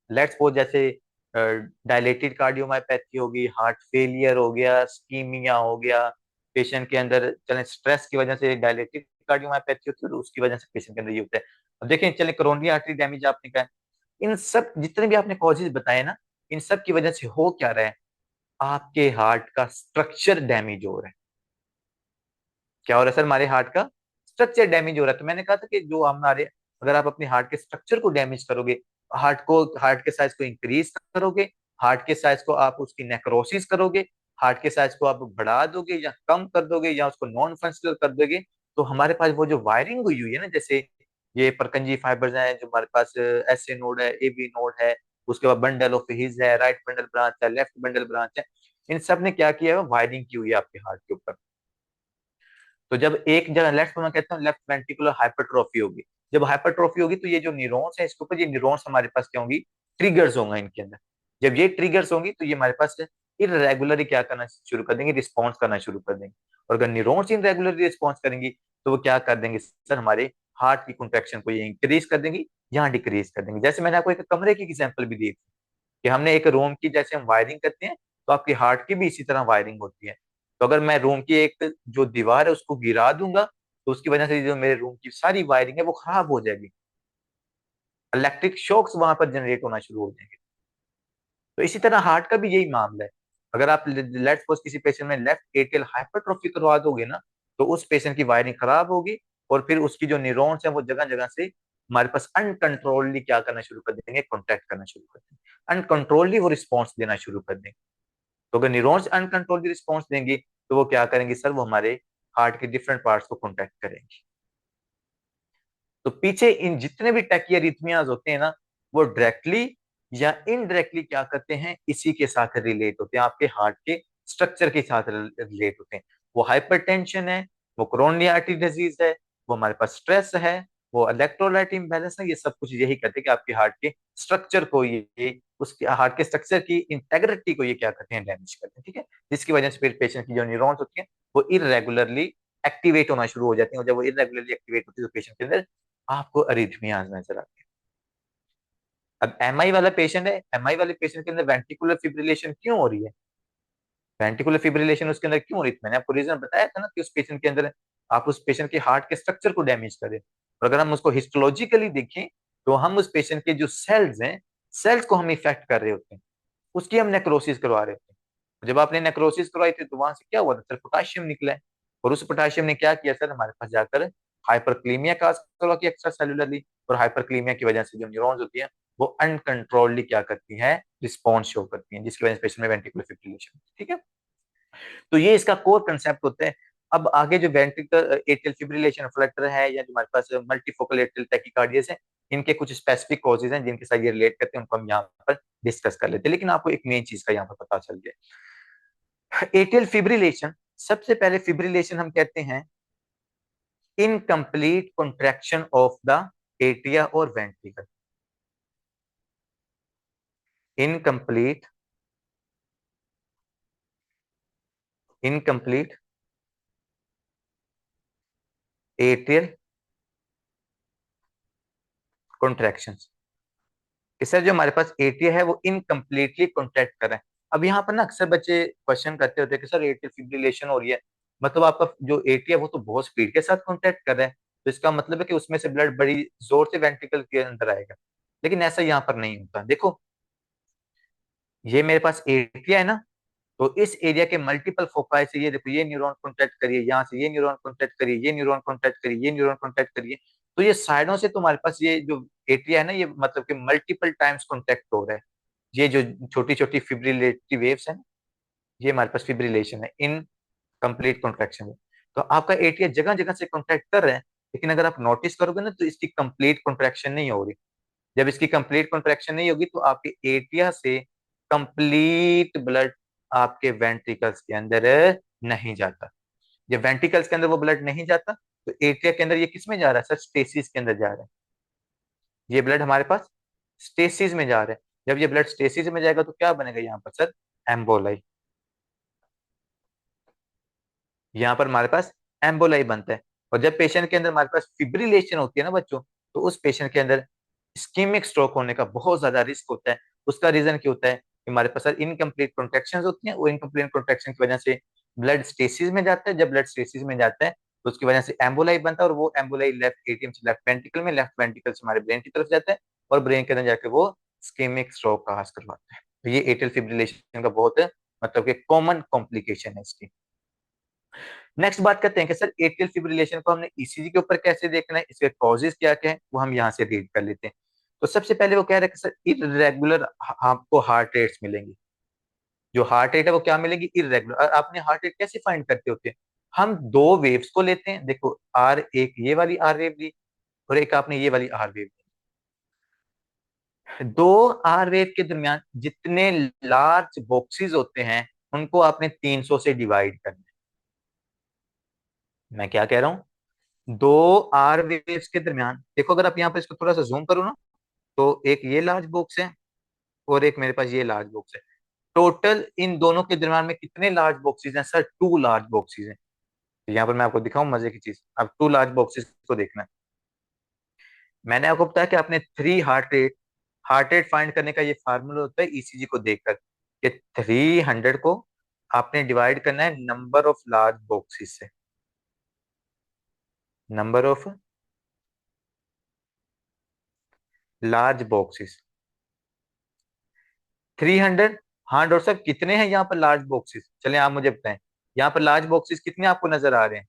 लेट्स सपोज जैसे डायलेटेड कार्डियोमायोपैथी होगी, हार्ट फेलियर हो गया, स्कीमिया हो गया, पेशेंट के अंदर चले स्ट्रेस की वजह से डायलेटेड कार्डियोमायोपैथी होती है, तो उसकी वजह से पेशेंट के अंदर ये होता है। अब देखें चले कोरोनरी आर्टरी डैमेज आपने कहा, इन सब जितने भी आपने कॉजेज बताए ना, इन सब की वजह से हो क्या रहा है, आपके हार्ट का स्ट्रक्चर डैमेज हो रहा है। क्या हो रहा है सर? हमारे हार्ट का स्ट्रक्चर डैमेज हो रहा है। तो मैंने कहा था कि जो हमारे, अगर आप अपने हार्ट के स्ट्रक्चर को डैमेज करोगे, हार्ट के साइज को इंक्रीज करोगे, हार्ट के साइज को आप उसकी नेक्रोसिस करोगे, हार्ट के साइज को आप बढ़ा दोगे या कम कर दोगे या उसको नॉन फंक्शनल कर दोगे, तो हमारे पास वो जो वायरिंग हुई हुई है ना, जैसे ये परकंजी फाइबर्स हैं जो हमारे पास, एस ए नोड है, ए बी नोड है, उसके बाद बंडल ऑफ हिज है, राइट बंडल ब्रांच है, लेफ्ट बंडल ब्रांच है, इन सब ने क्या किया है, वायरिंग की हुई है आपके हार्ट के ऊपर। तो जब एक जगह लेफ्ट, मैं कहता हूँ लेफ्ट वेंट्रिकुलर हाइपरट्रॉफी होगी, जब हाइपरट्रॉफी होगी तो ये जो न्यूरॉन्स है इसके ऊपर, ये न्यूरॉन्स हमारे पास क्या होंगी, ट्रिगर्स होंगे इनके अंदर। जब ये ट्रिगर्स होंगी तो ये हमारे पास इरेगुलरली क्या करना शुरू कर देंगे, रिस्पॉन्स करना शुरू कर देंगे। और अगर न्यूरॉन्स इरेगुलरली रिस्पॉन्स करेंगी तो वो क्या कर देंगे सर, हमारे हार्ट की कॉन्ट्रैक्शन को ये इंक्रीज कर देंगी, यहाँ डिक्रीज कर देंगे। जैसे मैंने आपको एक कमरे की एग्जांपल भी दी थी कि हमने एक रूम की जैसे हम वायरिंग करते हैं, तो आपकी हार्ट की भी इसी तरह वायरिंग होती है। तो अगर मैं रूम की एक जो दीवार है उसको गिरा दूंगा, तो उसकी वजह से जो मेरे रूम की सारी वायरिंग है वो खराब हो जाएगी, इलेक्ट्रिक शॉक्स वहां पर जनरेट होना शुरू हो जाएंगे। तो इसी तरह हार्ट का भी यही मामला है। अगर आप लेट्स सपोज किसी पेशेंट में लेफ्ट एट्रियल हाइपरट्रोफी करवा दोगे ना, तो उस पेशेंट की वायरिंग खराब होगी, और फिर उसकी जो न्यूरॉन्स है वो जगह जगह से हमारे पास अनकंट्रोलली क्या करना शुरू कर देंगे, कॉन्टैक्ट करना शुरू कर देंगे, अनकंट्रोलली वो रिस्पॉन्स देना शुरू कर देंगे। तो अगर न्यूरॉन्स अनकंट्रोल्ड रिस्पॉन्स देंगे तो वो क्या करेंगे सर, वो हमारे हार्ट के डिफरेंट पार्ट्स को कॉन्टैक्ट करेंगे। तो पीछे इन जितने भी टैकियारिथमियाज होते हैं ना, वो डायरेक्टली या इनडायरेक्टली क्या करते हैं, इसी के साथ रिलेट होते हैं, आपके हार्ट के स्ट्रक्चर के साथ रिलेट होते हैं। वो हाइपरटेंशन है, वो कोरोनरी आर्टरी डिजीज है, वो हमारे पास स्ट्रेस है, वो इलेक्ट्रोलाइट इम्बैलेंस है, ये सब कुछ यही करते हैं कि आपके हार्ट के स्ट्रक्चर को ये उसके हार्ट के स्ट्रक्चर की इंटेग्रिटी को ये क्या करते हैं, डैमेज करते हैं। ठीक है, जिसकी वजह से फिर पेशेंट की जो न्यूरॉन्स होती हैं वो इरेगुलरली एक्टिवेट होना शुरू हो जाती है, और जब वो इरेगुलरली एक्टिवेट होती है तो पेशेंट के अंदर आपको अरिथमियाज नजर आती है। अब एमआई वाला पेशेंट है, एमआई वाले पेशेंट के अंदर वेंट्रिकुलर फिब्रिलेशन क्यों हो रही है, वेंट्रिकुलर फिब्रिलेशन उसके अंदर क्यों हो रही थी, मैंने आपको रीजन बताया था ना कि उस पेशेंट के अंदर आप उस पेशेंट के हार्ट के स्ट्रक्चर को डैमेज करें। और अगर हम उसको हिस्टोलॉजिकली देखें तो हम उस पेशेंट के जो सेल्स हैं, सेल्स को हम इफेक्ट कर रहे होते हैं, उसकी हम नेक्रोसिस करवा रहे होते हैं। जब आपने नेक्रोसिस करवाई थी तो वहां से क्या हुआ था सर, पोटाशियम निकला है, और उस पोटाशियम ने क्या किया सर, हमारे पास जाकर हाइपरक्लीमिया का असर किया एक्स्ट्रा सेलुलरली, और हाइपरक्लीमिया की वजह से जो न्यूरॉन्स होती है वो अनकंट्रोल्डली क्या करती है, रिस्पॉन्स शो करती है, जिसकी वजह से पेशेंट में वेंट्रिकुलर फिब्रिलेशन, ठीक है। तो ये इसका कोर कंसेप्ट होता है। अब आगे जो वेंट्रिकल एट्रियल फिब्रिलेशन फ्लटर है, या जो हमारे पास मल्टीफोकल एट्रियल टैकिकार्डियस है, इनके कुछ स्पेसिफिक कॉजेज हैं जिनके साथ ये रिलेट करते हैं, उनको हम यहाँ पर डिस्कस कर लेते हैं। लेकिन आपको एक मेन चीज का यहाँ पर पता चल गया, एट्रियल फिब्रिलेशन, सबसे पहले फिब्रिलेशन हम कहते हैं incomplete contraction of the atria और ventricle, incomplete incomplete atrial contraction, sir जो हमारे पास एटीए है वो इनकम्प्लीटली कॉन्ट्रैक्ट कर रहे हैं। अब यहाँ पर ना अक्सर बच्चे क्वेश्चन करते होते हैं कि सर एटीएल फिब्रिलेशन हो रही है, मतलब आपका जो एटीए है वो तो बहुत स्पीड के साथ कॉन्ट्रैक्ट कर रहा है, तो इसका मतलब है कि उसमें से ब्लड बड़ी जोर से वेंट्रिकल के अंदर आएगा। लेकिन ऐसा यहाँ पर नहीं होता। देखो ये मेरे पास एटीए है ना, तो इस एरिया के मल्टीपल फोकाई से, ये देखो ये न्यूरॉन कॉन्टैक्ट करिए, यहाँ से ये न्यूरॉन कॉन्टैक्ट करिए, ये न्यूरॉन कॉन्टैक्ट करिए, ये न्यूरॉन कॉन्टैक्ट करिए, तो ये साइडों से तुम्हारे पास ये जो एरिया है ना, ये मतलब कि मल्टीपल टाइम्स कॉन्टैक्ट हो रहा है। ये जो छोटी छोटी फिब्रिलेटरी वेव्स है, ये हमारे पास फिब्रिलेशन है इन कंप्लीट कॉन्ट्रैक्शन में। तो आपका एरिया जगह जगह से कॉन्ट्रैक्ट कर रहे हैं, लेकिन अगर आप नोटिस करोगे ना तो इसकी कंप्लीट कॉन्ट्रैक्शन नहीं हो रही। जब इसकी कंप्लीट कॉन्ट्रैक्शन नहीं होगी तो आपके एटिया से कंप्लीट ब्लड आपके वेंट्रिकल्स के अंदर नहीं जाता। जब वेंट्रिकल्स के अंदर वो ब्लड नहीं जाता तो एटिया के अंदर ये किस में जा रहा है सर, स्टेसिस के अंदर जा रहा है। ये ब्लड हमारे पास स्टेसिस में जा रहा है। जब ये ब्लड स्टेसिस में जाएगा तो क्या बनेगा यहाँ पर सर, एम्बोलाई। यहाँ पर हमारे पास एम्बोलाई बनता है। और जब पेशेंट के अंदर हमारे पास फिब्रिलेशन होती है ना बच्चों, तो उस पेशेंट के अंदर स्कीमिक स्ट्रोक होने का बहुत ज्यादा रिस्क होता है। उसका रीजन क्या होता है कि हमारे पास इनकम्प्लीट कॉन्ट्रैक्शन होती हैं, वो इनकम्प्लीट कॉन्ट्रैक्शन की वजह से ब्लड स्टेसिस में जाता है। जब ब्लड स्टेसिस में जाता है तो उसकी वजह से एम्बोलाई बनता है, और वो एम्बोलाई लेफ्ट एटीएम से लेफ्ट वेंट्रिकल में, लेफ्ट वेंट्रिकल से हमारे ब्रेन की तरफ जाता है, और ब्रेन के अंदर जाकर वो स्कीमिक स्ट्रोक का हास करवाता है। तो ये एट्रियल फिब्रिलेशन का बहुत मतलब कि कॉमन कॉम्प्लिकेशन है इसकी। नेक्स्ट बात करते हैं कि सर एट्रियल फिब्रिलेशन को हमने ईसीजी के ऊपर कैसे देखना है, इसके कॉजेज क्या क्या है, वो हम यहाँ से रीड कर लेते हैं। तो सबसे पहले वो कह रहे हैं कि सर इरेगुलर आपको हार्ट रेट्स मिलेंगी। जो हार्ट रेट है वो क्या मिलेगी, इरेगुलर। आपने हार्ट रेट कैसे फाइंड करते होते हैं, हम दो वेव्स को लेते हैं, देखो आर, एक ये वाली आर वेव ली और एक आपने ये वाली आर वेव ली। दो आर वेव के दरमियान जितने लार्ज बॉक्सेस होते हैं उनको आपने 300 से डिवाइड करना है। मैं क्या कह रहा हूँ, दो आर वेव्स के दरमियान देखो, अगर आप यहाँ पर इसको थोड़ा सा जूम करो ना, तो एक ये लार्ज बॉक्स है और एक मेरे पास ये लार्ज बॉक्स है। टोटल इन दोनों के दरमियान में कितने लार्ज बॉक्सेस हैं सर, टू लार्ज बॉक्सेस हैं। तो यहाँ पर मैं आपको दिखाऊं मजे की चीज, अब टू लार्ज बॉक्सेस को देखना है। मैंने आपको बताया कि आपने थ्री हार्ट रेट फाइंड करने का ये फार्मूला होता है ईसीजी को देखकर, कि 300 को आपने डिवाइड करना है नंबर ऑफ लार्ज बॉक्सेस से, नंबर ऑफ लार्ज बॉक्सेस 300। हाँ डॉक्टर साहब कितने हैं यहाँ पर लार्ज बॉक्सेस, चलें आप मुझे बताएं यहाँ पर लार्ज बॉक्सेस कितने आपको नजर आ रहे हैं,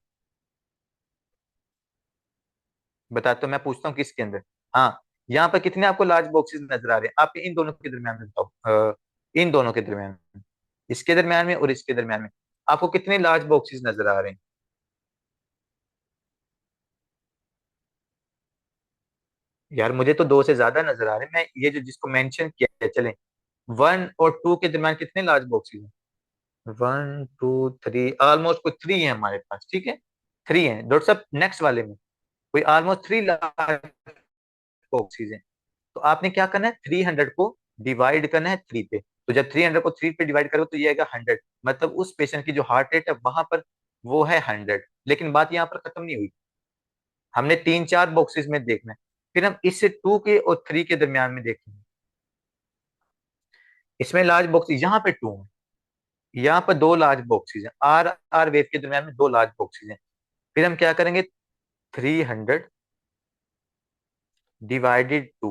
बताता हूँ, मैं पूछता हूँ किसके अंदर। हाँ, यहाँ पर कितने आपको लार्ज बॉक्सेस नजर आ रहे हैं, आप इन दोनों के दरमियान में बताओ, इन दोनों के दरमियान में, इसके दरमियान में और इसके दरमियान में आपको कितने लार्ज बॉक्सेस नजर आ रहे हैं। यार मुझे तो दो से ज्यादा नजर आ रहे हैं, मैं ये जो जिसको मेंशन किया है, चलें वन और टू के दरमियान कितने लार्ज बॉक्सेस हैं, वन टू थ्री, ऑलमोस्ट कोई थ्री है हमारे पास, ठीक है, थ्री है डॉक्टर साहब। नेक्स्ट वाले में कोई ऑलमोस्ट थ्री लार्ज बॉक्सेस हैं। तो आपने क्या करना है, 300 को डिवाइड करना है थ्री पे। तो जब 300 को थ्री पे डिवाइड करो तो ये आएगा 100, मतलब उस पेशेंट की जो हार्ट रेट है वहां पर वो है 100। लेकिन बात यहाँ पर खत्म नहीं हुई, हमने तीन चार बॉक्सेस में देखना है, फिर हम इससे टू के और थ्री के दरमियान में देखेंगे। इसमें लार्ज बॉक्सेस यहाँ पे टू है, यहाँ पर दो लार्ज बॉक्सेस हैं, आर आर वेव के दरमियान में दो लार्ज बॉक्सेस हैं। फिर हम क्या करेंगे, 300 डिवाइडेड टू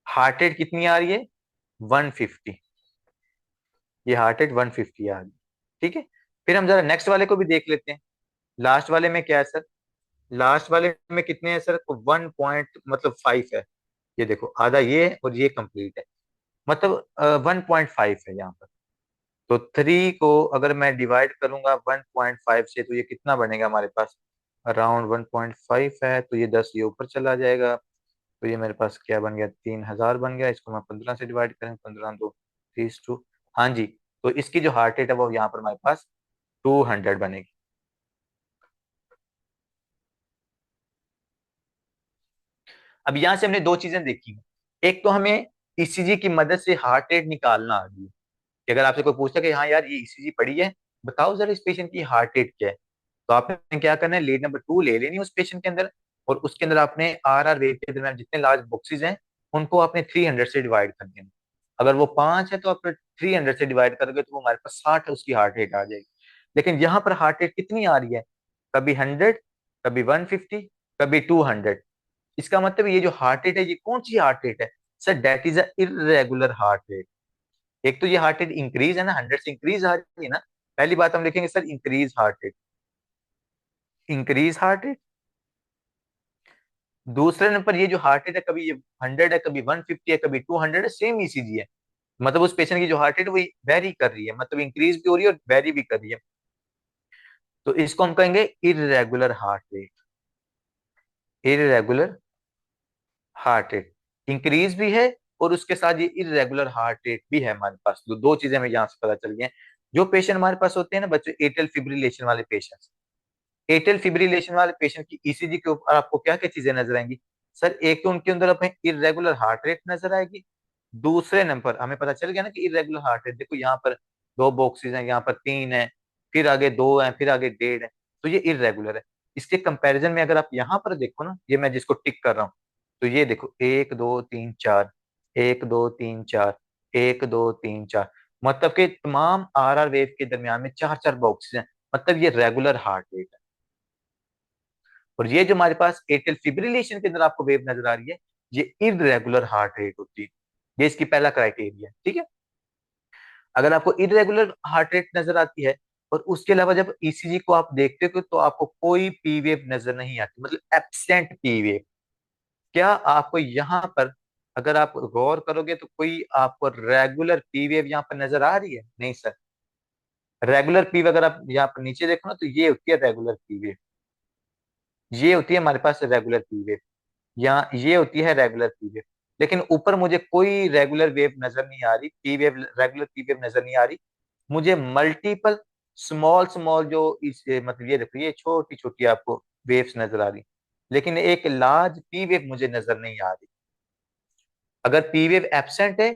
हार्ट रेट कितनी आ रही है, 150। ये हार्ट रेट 150 आ रही है, ठीक है। फिर हम जरा नेक्स्ट वाले को भी देख लेते हैं। लास्ट वाले में क्या है सर, लास्ट वाले में कितने हैं सर, तो 1 मतलब 5 है। ये देखो आधा ये है और ये कंप्लीट है, मतलब 1.5 है यहाँ पर। तो 3 को अगर मैं डिवाइड करूंगा 1.5 से तो ये कितना बनेगा हमारे पास, अराउंड 1.5 है, तो ये 10 ये ऊपर चला जाएगा। तो ये मेरे पास क्या बन गया, 3000 बन गया। इसको मैं 15 से डिवाइड करें, 15 दो 32। हाँ जी, तो इसकी जो हार्ट रेट है वो यहाँ पर हमारे पास 200 बनेगी। अब यहाँ से हमने दो चीजें देखी। एक तो हमें ईसीजी की मदद से हार्ट रेट निकालना आ गई कि अगर आपसे कोई पूछता है कि हाँ यार ये ईसीजी पड़ी है, बताओ जरा इस पेशेंट की हार्ट रेट क्या है, तो आपने क्या करना है, लीड नंबर 2 ले लेनी है उस पेशेंट के अंदर, और उसके अंदर आपने आर वेव के दरमियान जितने लार्ज बॉक्सेस हैं उनको आपने 300 से डिवाइड कर देना। अगर वो 5 है तो आप 300 से डिवाइड करोगे तो वो हमारे पास 60 उसकी हार्ट रेट आ जाएगी। लेकिन यहाँ पर हार्ट रेट कितनी आ रही है, कभी 100, कभी 150, कभी 200। इसका मतलब ये जो हार्ट रेट है ये कौन सी हार्ट रेट है sir, that is a irregular heart rate. एक तो ये हार्ट रेट इंक्रीज है ना, 100 से इंक्रीज आ रही है ना, पहली बात हम लिखेंगे sir increase heart rate, increase heart rate. दूसरे नंबर ये जो हार्ट रेट है, कभी ये 100 है, कभी 150 है, कभी 200 है, सेम ईसीजी है। मतलब उस पेशेंट की जो हार्ट रेट है वो वेरी कर रही है, मतलब इंक्रीज भी हो रही है और वेरी भी कर रही है। तो इसको हम कहेंगे irregular heart rate, irregular heart rate, increase भी है और उसके साथ ये इरेगुलर हार्ट रेट भी है हमारे पास। तो दो चीजें हमें यहाँ से पता चल गई हैं। जो पेशेंट हमारे पास होते हैं ना बच्चों, एट्रियल फिब्रिलेशन वाले पेशेंट, एट्रियल फिब्रिलेशन वाले पेशेंट की ईसीजी के ऊपर आपको क्या क्या चीजें नजर आएंगी सर, एक तो उनके अंदर अपने इरेगुलर हार्ट रेट नजर आएगी। दूसरे नंबर हमें पता चल गया ना कि इरेगुलर हार्ट रेट, देखो यहाँ पर दो बॉक्सेस हैं, यहाँ पर 3 है, फिर आगे 2 है, फिर आगे 1.5 है, तो ये इरेगुलर है। इसके कंपैरिजन में अगर आप यहाँ पर देखो ना, ये मैं जिसको टिक कर रहा हूँ, तो ये देखो 1 2 3 4, 1 2 3 4, 1 2 3 4, मतलब कि तमाम आर वेव के दरमियान में चार चार बॉक्सेस हैं, मतलब ये रेगुलर हार्ट रेट है। और ये जो हमारे पास एट्रियल फिब्रिलेशन के अंदर आपको वेव नजर आ रही है, ये इरेगुलर हार्ट रेट होती है। ये इसकी पहला क्राइटेरिया है, ठीक है। अगर आपको इरेगुलर हार्ट रेट नजर आती है और उसके अलावा जब ईसीजी को आप देखते हो तो आपको कोई पी वेव नजर नहीं आती, मतलब एब्सेंट पी वेव, क्या आपको यहाँ पर अगर आप गौर करोगे तो कोई आपको रेगुलर पी वेव यहाँ पर नजर आ रही है, नहीं सर। रेगुलर पी वेव अगर आप यहाँ पर नीचे देखो ना तो ये होती है रेगुलर पी वेव, ये होती है हमारे पास रेगुलर पी वेव, या ये होती है रेगुलर पी वेव। लेकिन ऊपर मुझे कोई रेगुलर वेव नजर नहीं आ रही, P wave, regular P wave नजर नहीं आ रही। मुझे मल्टीपल स्मॉल स्मॉल जो इस मतलब ये देखो ये छोटी छोटी आपको वेव्स नजर आ रही, लेकिन एक लार्ज पी वेव मुझे नजर नहीं आ रही। अगर पी वेव एब्सेंट है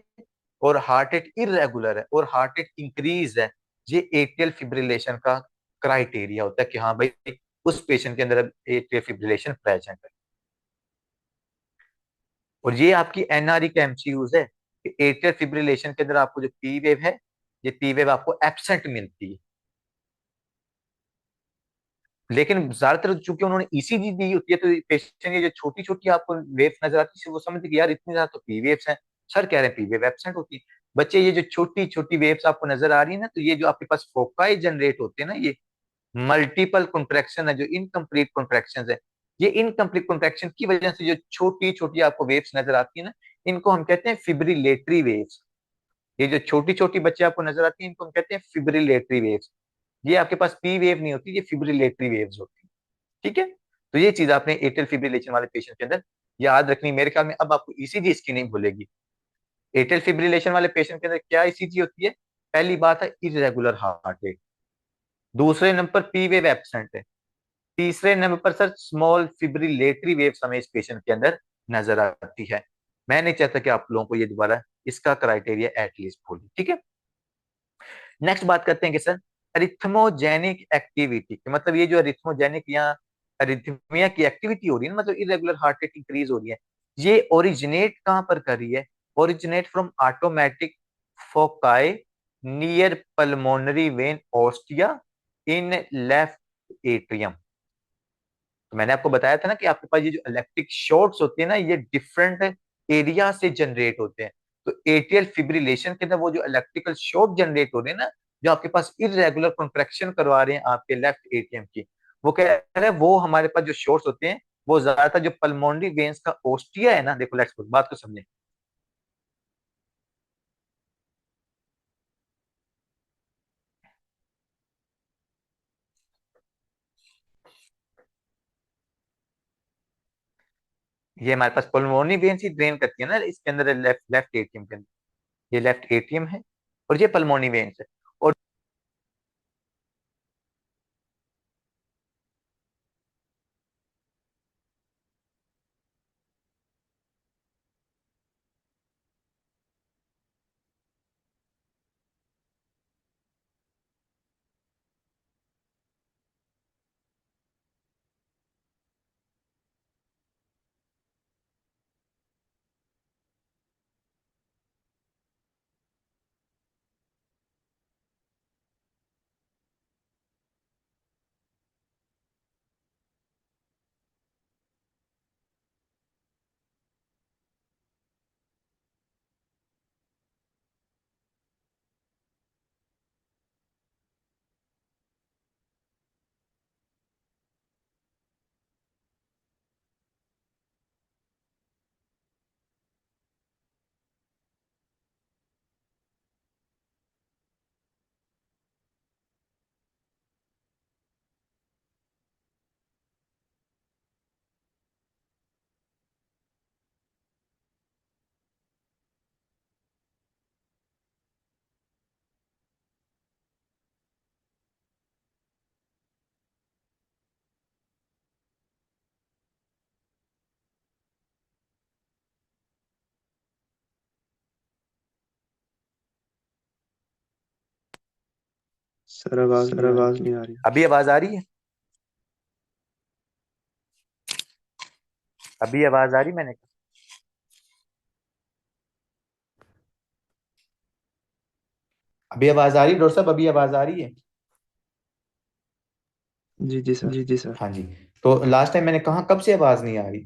और हार्ट रेट इरेगुलर है और हार्ट रेट इंक्रीज है, ये एट्रियल फिब्रिलेशन का क्राइटेरिया होता है कि हाँ भाई उस पेशेंट के अंदर एट्रियल फिब्रिलेशन प्रेजेंट है। और ये आपकी एनआरई का एमसीयूज है कि एट्रियल फिब्रिलेशन के अंदर आपको जो पी वेव है, ये पी वेव आपको एब्सेंट मिलती है। लेकिन ज्यादातर चूंकि उन्होंने ईसीजी दी होती है तो पेशेंट ये जो छोटी छोटी आपको वेव्स नजर आती है वो समझते कि यार इतनी ज्यादा तो पी वेव्स हैं, सर कह रहे हैं पी वेव एब्सेंट होती है। बच्चे ये जो छोटी छोटी वेव्स आपको नजर आ रही है ना, तो ये जो आपके पास फोकाई जनरेट होते हैं ना, ये मल्टीपल कॉन्ट्रैक्शन है, जो इनकम्प्लीट कॉन्ट्रैक्शन है, ये इनकम्प्लीट कॉन्ट्रैक्शन की वजह से जो छोटी छोटी आपको वेव्स नजर आती है ना, इनको हम कहते हैं फिब्रिलेटरी वेव्स। ये जो छोटी छोटी बच्चे आपको नजर आती है इनको हम कहते हैं फिब्रिलेटरी वेव्स। ये आपके पास पी वेव नहीं होती, ये फिब्रिलेटरी वेव्स होती है, ठीक है। तो ये चीज आपने एट्रियल फिब्रिलेशन वाले पेशेंट के अंदर याद रखनी, मेरे ख्याल में अब आपको ईसीजी इसकी नहीं भूलेगी। एट्रियल फिब्रिलेशन वाले पेशेंट के अंदर क्या ईसीजी होती है, पहली बात है इरेगुलर हार्ट रेट, दूसरे नंबर पी वेव एब्सेंट है, तीसरे नंबर पर सर स्मॉल फिब्रिलेटरी वेव्स हमें इस पेशेंट के अंदर नजर आती है। मैं नहीं चाहता कि आप लोगों को ये दोबारा इसका क्राइटेरिया एटलीस्ट भूलिए, ठीक है। नेक्स्ट बात करते हैं कि सर अरिथमोजेनिक एक्टिविटी, मतलब ये जो अरिथमोजेनिक या अरिथमिया की एक्टिविटी हो रही है ना, मतलब इरेगुलर हार्ट रेट इंक्रीज हो रही है, ये ओरिजिनेट कहां पर कर रही है, originate from automatic foci near pulmonary vein ostia in left atrium. तो मैंने आपको बताया था ना कि आपके पास ये जो इलेक्ट्रिक शॉर्ट्स होते हैं ना, ये डिफरेंट एरिया से जनरेट होते हैं। तो एट्रियल फिब्रिलेशन के अंदर वो जो इलेक्ट्रिकल शॉर्ट जनरेट हो रहे हैं ना, जो आपके पास इरेगुलर कॉन्ट्रैक्शन करवा रहे हैं आपके लेफ्ट एट्रियम की, वो कह रहे हैं वो हमारे पास जो शॉर्ट्स होते हैं वो ज्यादातर जो पल्मोनरी वेन्स का ओस्टिया है ना, देखो लेट्स बात को समझे। ये हमारे पास पल्मोनरी वेन्स ही ड्रेन करती है ना इसके अंदर, लेफ्ट लेफ्ट एट्रियम के अंदर। ये लेफ्ट एट्रियम है और ये पल्मोनरी वेन्स है। और सर आवाज सर नहीं आ आवाज रही। नहीं आ रही। अभी आवाज आ रही है? अभी आवाज आ रही मैंने कहा। अभी आवाज आ रही डॉक्टर साहब, अभी आवाज आ रही है? जी जी सर। जी जी सर। हाँ जी। तो लास्ट टाइम मैंने कहा कब से आवाज नहीं आ रही?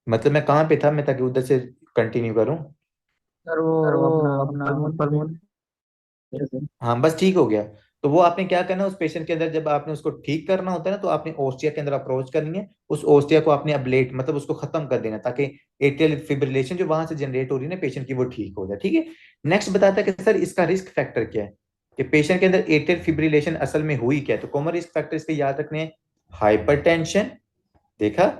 मतलब मैं कहाँ पे था मैं, ताकि उधर से कंटिन्यू करूं। सर वो सर वो अपना अपना पल्मोनरी से। हाँ बस ठीक हो गया। तो वो आपने क्या करना है उस पेशेंट के अंदर, जब आपने उसको ठीक करना होता है ना, तो आपने ओस्टिया के अंदर अप्रोच करनी है। उस ओस्टिया को आपने अबलेट मतलब उसको खत्म कर देना, ताकि एट्रियल फिब्रिलेशन जो वहां से जनरेट हो रही है ना पेशेंट की, वो ठीक हो जाए। ठीक है। नेक्स्ट बताता है कि सर इसका रिस्क फैक्टर क्या है, कि पेशेंट के अंदर एट्रियल फिब्रिलेशन असल में हुई क्या है। तो कॉमन रिस्क फैक्टर इसके याद रखने हैं। हाइपरटेंशन, देखा,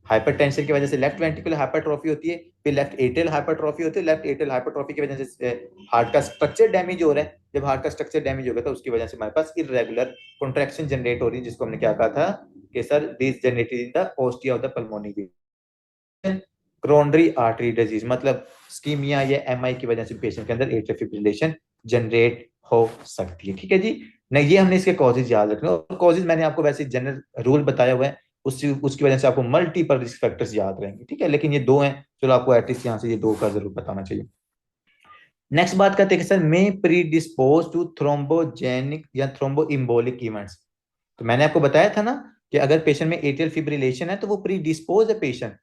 हाइपरटेंशन की वजह से लेफ्ट वेंट्रिकुलर हाइपरट्रॉफी होती है, फिर लेफ्ट एट्रियल हाइपरट्रॉफी होती है। लेफ्ट एट्रियल हाइपरट्रॉफी की वजह से हार्ट का स्ट्रक्चर डैमेज हो रहा है। जब हार्ट का स्ट्रक्चर डैमेज होगा तो उसकी वजह से हमारे पास इरेगुलर कॉन्ट्रैक्शन जनरेट हो रही है, जिसको हमने क्या कहा था कि sir this generated in the ostia of the pulmonary. Coronary artery disease मतलब स्कीमिया या एमआई की वजह से पेशेंट के अंदर एट्रियल फिब्रिलेशन जनरेट हो सकती है। ठीक है जी। नहीं, ये हमने इसके कॉजेज याद रखने, और कॉजेज मैंने आपको वैसे जनरल रूल बताया हुआ है, उसकी वजह से आपको मल्टीपल रिस्क फैक्टर्स याद रहेंगे। ठीक है, लेकिन ये दो हैं, चलो आपको एटलीस्ट यहाँ से ये दो का जरूर बताना चाहिए। नेक्स्ट बात करते हैं कि sir may predispose to thrombogenic या थ्रोम्बो इम्बोलिक इवेंट्स। तो मैंने आपको बताया था ना कि अगर पेशेंट में एट्रियल फिब्रिलेशन है तो वो प्री डिस्पोज है पेशेंट,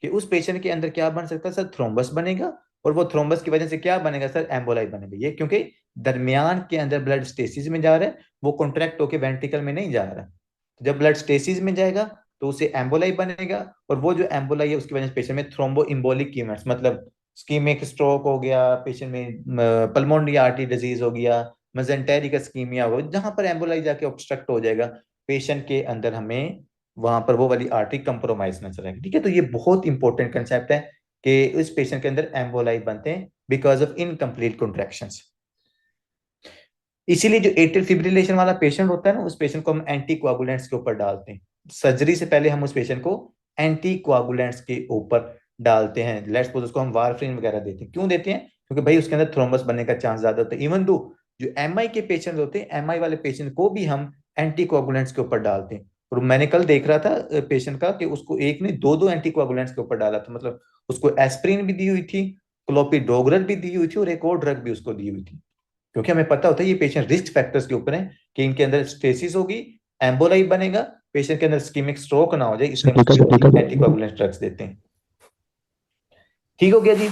कि उस पेशेंट के अंदर क्या बन सकता है सर, थ्रोम्बस बनेगा। और वो थ्रोम्बस की वजह से क्या बनेगा सर, एम्बोलाई बनेगा। ये क्योंकि दरमियान के अंदर ब्लड स्टेसिस में जा रहा है, वो कॉन्ट्रैक्ट होकर वेंट्रिकल में नहीं जा रहा। तो जब ब्लड स्टेसिस में जाएगा तो उसे एम्बोलाई बनेगा, और वो जो एम्बोलाई है उसकी वजह से पेशेंट में थ्रोम्बो इम्बोलिक इवेंट्स मतलब स्कीमिक स्ट्रोक हो गया, पेशेंट में पल्मोनरी आर्टरी डिजीज हो गया, मेजेंटेरिक इस्कीमिया हो, जहां पर एम्बोलाई जाके ऑब्स्ट्रक्ट हो जाएगा पेशेंट के अंदर, हमें वहां पर वो वाली आर्टरी कंप्रोमाइज नजर आएगी। ठीक है, तो ये बहुत इंपॉर्टेंट कंसेप्ट है कि उस पेशेंट के अंदर एम्बोलाई बनते हैं बिकॉज ऑफ इनकम्प्लीट कॉन्ट्रैक्शंस। इसीलिए जो एट्रियल फिब्रिलेशन वाला पेशेंट होता है ना, उस पेशेंट को हम एंटी कोआगुलेंट्स के ऊपर डालते हैं। सर्जरी से पहले हम उस पेशेंट को एंटी कोआगुलेंट्स के ऊपर डालते हैं। लेट्स सपोज उसको हम वारफ्रिन वगैरह देते हैं। क्यों देते हैं? क्योंकि भाई उसके अंदर थ्रोम्बस बनने का चांस ज्यादा होता है। इवन दो जो एमआई के पेशेंट होते हैं, एमआई वाले पेशेंट को भी हम एंटी कोआगुलेंट्स के ऊपर डालते हैं। और मैंने कल देख रहा था पेशेंट का कि उसको एक ने दो दो एंटी कोआगुलेंट्स के ऊपर डाला था। मतलब उसको एस्प्रिन भी दी हुई थी, क्लोपिडोग्रल भी दी हुई थी, और एक और ड्रग भी उसको दी हुई थी। क्योंकि हमें पता होता है ये पेशेंट रिस्क फैक्टर्स के ऊपर है कि इनके अंदर स्टेसिस होगी, एम्बोलाई बनेगा, पेशेंट के अंदर इस्केमिक स्ट्रोक ना हो जाए, इसलिए हम उसको एंटीकोगुलेंट ड्रग्स देते हैं। ठीक हो गया जी।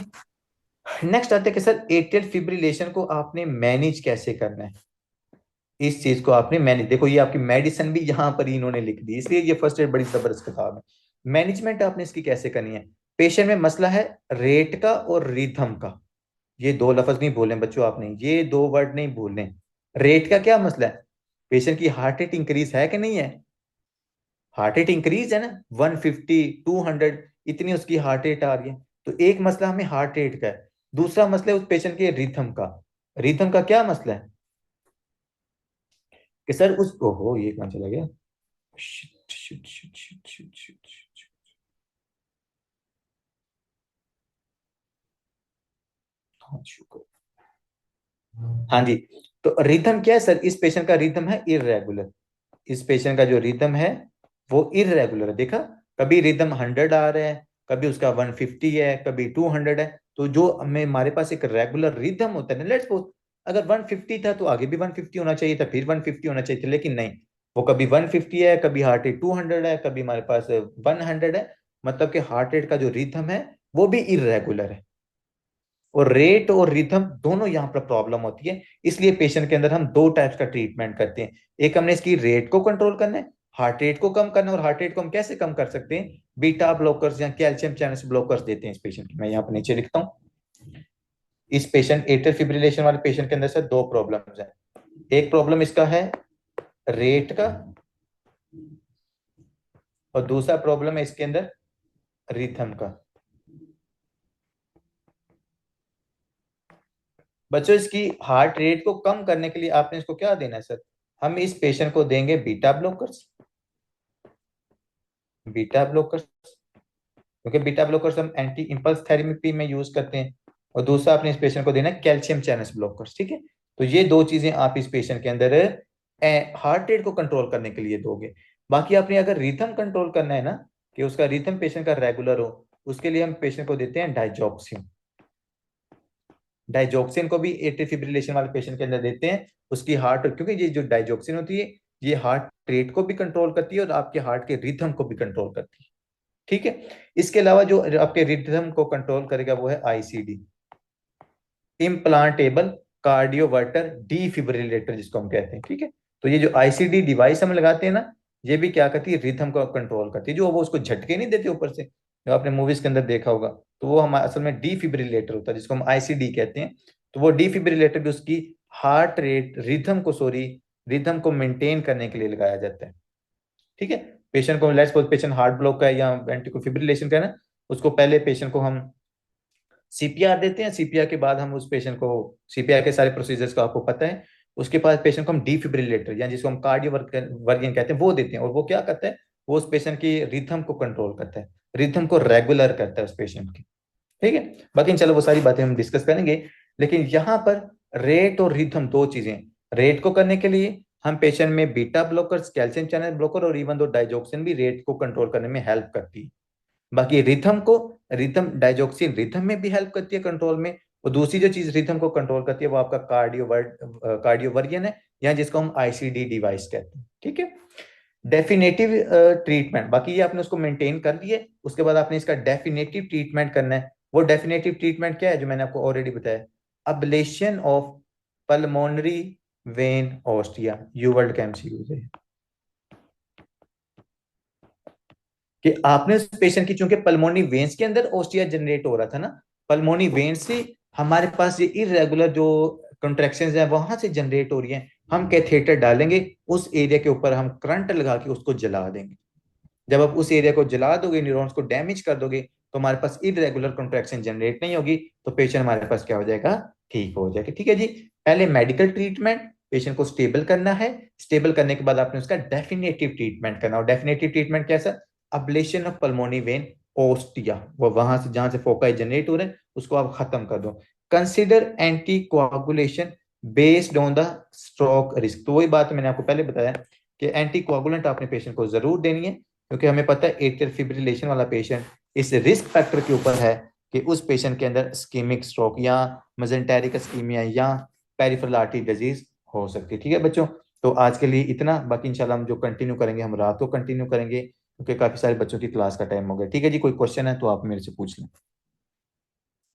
नेक्स्ट आते हैं कि सर एट्रियल फिब्रिलेशन को आपने मैनेज कैसे करना है। इस चीज को आपने मैनेज, देखो ये आपकी मेडिसिन भी यहाँ पर इन्होंने लिख दी, इसलिए ये फर्स्ट एड बड़ी जबरदस्त किताब है। मैनेजमेंट आपने इसकी कैसे करनी है। पेशेंट में मसला है रेट का और रिथम का, ये दो लफ्ज नहीं बोले बच्चों, आपने ये दो वर्ड नहीं बोलने। रेट का क्या मसला है, पेशेंट की हार्ट रेट इंक्रीज है कि नहीं है, हार्ट रेट इंक्रीज है ना, 150 200 इतनी उसकी हार्ट रेट आ रही है। तो एक मसला हमें हार्ट रेट का है, दूसरा मसला है उस पेशेंट के रिथम का। रिथम का क्या मसला है कि सर उसको हो, ये कहां चला गया, shit shit shit shit shit shit shit. हाँ शुक्र, हाँ जी। तो रिथम क्या है सर, इस पेशेंट का रिथम है इररेगुलर, इस पेशेंट का जो रिदम है वो इररेगुलर है। देखा, कभी रिदम 100 आ रहा है, कभी उसका 150 है, कभी 200 है। तो जो हमें हमारे पास एक रेगुलर रिदम होता है ना, लेट्स सपोज अगर 150 था तो आगे भी 150 होना चाहिए था, फिर 150 होना चाहिए था, लेकिन नहीं, वो कभी 150 है, कभी हार्ट रेट 200 है, कभी हमारे पास 100 है। मतलब कि हार्ट रेट का जो रिदम है वो भी इररेगुलर है, और रेट और रिथम दोनों यहाँ पर प्रॉब्लम होती है। इसलिए पेशेंट के अंदर हम दो टाइप्स का ट्रीटमेंट करते हैं, एक हमने इसकी रेट को कंट्रोल करना है, हार्ट रेट को कम करना है। और हार्ट रेट को हम कैसे कम कर सकते हैं, बीटा ब्लॉकर्स या कैल्शियम चैनल ब्लॉकर्स देते हैं इस पेशेंट की। मैं यहाँ पर नीचे लिखता हूँ, इस पेशेंट एट्रियल फिब्रिलेशन वाले पेशेंट के अंदर से दो प्रॉब्लम्स हैं। एक प्रॉब्लम इसका है रेट का, और दूसरा प्रॉब्लम है इसके अंदर रिथम का। बच्चों इसकी हार्ट रेट को कम करने के लिए आपने इसको क्या देना है सर, हम इस पेशेंट को देंगे बीटा ब्लॉकर्स, बीटा ब्लॉकर्स, क्योंकि बीटा ब्लॉकर्स हम एंटी इंपल्स थेरेपी में यूज करते हैं। और दूसरा आपने इस पेशेंट को देना है कैल्शियम चैनल ब्लॉकर्स। ठीक है, तो ये दो चीजें आप इस पेशेंट के अंदर हार्ट रेट को कंट्रोल करने के लिए दोगे। बाकी आपने अगर रिथम कंट्रोल करना है ना, कि उसका रिथम पेशेंट का रेगुलर हो, उसके लिए हम पेशेंट को देते हैं डाइजॉक्सिन। डाइजॉक्सिन को भी एट्रियल फिब्रिलेशन वाले पेशेंट के अंदर देते हैं, उसकी हार्ट, क्योंकि ये जो डाइजॉक्सिन होती है ये हार्ट रेट को भी कंट्रोल करती है और आपके हार्ट के रिथम को भी कंट्रोल करती है। ठीक है, इसके अलावा जो आपके रिथम को कंट्रोल करेगा वो है आईसीडी, इम्प्लांटेबल कार्डियोवर्टर डिफिब्रिलेटर जिसको हम कहते हैं। ठीक है, तो ये जो आईसीडी डिवाइस हम लगाते हैं ना, ये भी क्या करती है, रिथम को कंट्रोल करती है। जो वो उसको झटके नहीं देते ऊपर से, जो आपने मूवीज के अंदर देखा होगा, तो वो हमारे असल में डिफिब्रिलेटर होता है जिसको हम आईसीडी कहते हैं। तो वो डिफिब्रिलेटर भी उसकी हार्ट रेट रिथम को, सॉरी, रिथम को मेंटेन करने के लिए लगाया जाता है। ठीक है, पेशेंट को let's suppose patient heart block का है या वेंट्रिकुलर फिब्रिलेशन का है ना, उसको पहले पेशेंट को हम सीपीआर देते हैं, सीपीआर के बाद हम उस पेशेंट को, सीपीआर के सारे प्रोसीजर्स का आपको पता है, उसके बाद पेशेंट को हम डिफिब्रिलेटर या जिसको हम कार्डियो वर्जन कहते हैं वो देते हैं। और वो क्या करता है, वो उस पेशेंट की रिथम को कंट्रोल करता है, रिथम को रेगुलर करता है उस पेशेंट की। ठीक है, बाकी चलो वो सारी बातें हम डिस्कस करेंगे, लेकिन यहाँ पर रेट और रिथम दो चीजें। रेट को करने के लिए हम पेशेंट में beta blockers, calcium channel blocker और इवन दो डाइजॉक्सिन भी रेट को कंट्रोल करने में हेल्प करती है। बाकी रिथम को, रिथम डाइजॉक्सिन रिथम में भी हेल्प करती है कंट्रोल में, और दूसरी जो चीज रिथम को कंट्रोल करती है वो आपका कार्डियोवर्जन है, या जिसको हम आईसीडी डिवाइस कहते हैं। ठीक है, डेफिनेटिव ट्रीटमेंट, बाकी ये आपने उसको मेंटेन कर लिए, उसके बाद आपने इसका डेफिनेटिव ट्रीटमेंट करना है। वो डेफिनेटिव ट्रीटमेंट क्या है, जो मैंने आपको ऑलरेडी बताया, ablation of pulmonary vein ostia, UWorld कैम्स यूज है कि आपने उस पेशेंट की, चूंकि पल्मोनी वेन्स के अंदर ओस्टिया जनरेट हो रहा था ना, पल्मोनी वेन्स से हमारे पास ये इरेगुलर जो कंट्रैक्शंस हैं वहां से जनरेट हो रही हैं, हम कैथेटर डालेंगे उस एरिया के ऊपर, हम करंट लगा के उसको जला देंगे। जब आप उस एरिया को जला दोगे, न्यूरॉन्स को डैमेज कर दोगे, तो हमारे पास इरेगुलर कंट्रैक्शन जनरेट नहीं होगी, तो पेशेंट हमारे पास क्या हो जाएगा, ठीक हो जाएगा। ठीक है जी, पहले मेडिकल ट्रीटमेंट, पेशेंट को स्टेबल करना है, स्टेबल करने के बाद आपने उसका डेफिनेटिव ट्रीटमेंट करना। और डेफिनेटिव ट्रीटमेंट कैसा, oblation of pulmonary when ostia, वो वहां से जहां से फोकाई जनरेट हो रहे हैं उसको आप खत्म कर दो। Consider anti coagulation based on the stroke risk, तो वही बात मैंने आपको पहले बताया कि एंटी कोआगुलेंट आपने पेशेंट को जरूर देनी है, क्योंकि हमें पता है एट्रियल फिब्रिलेशन वाला पेशेंट इस रिस्क फैक्टर के ऊपर है कि उस पेशेंट के अंदर स्कीमिक स्ट्रोक या मेजेंटेरिक इस्कीमिया या पेरिफेरल आर्टरी डिजीज हो सकती है। ठीक है बच्चों, तो आज के लिए इतना, बाकी इंशाल्लाह हम जो कंटिन्यू करेंगे हम रात को कंटिन्यू करेंगे, क्योंकि काफी सारे बच्चों की क्लास का टाइम हो गया। ठीक है जी, कोई क्वेश्चन है तो आप मेरे से पूछ लें।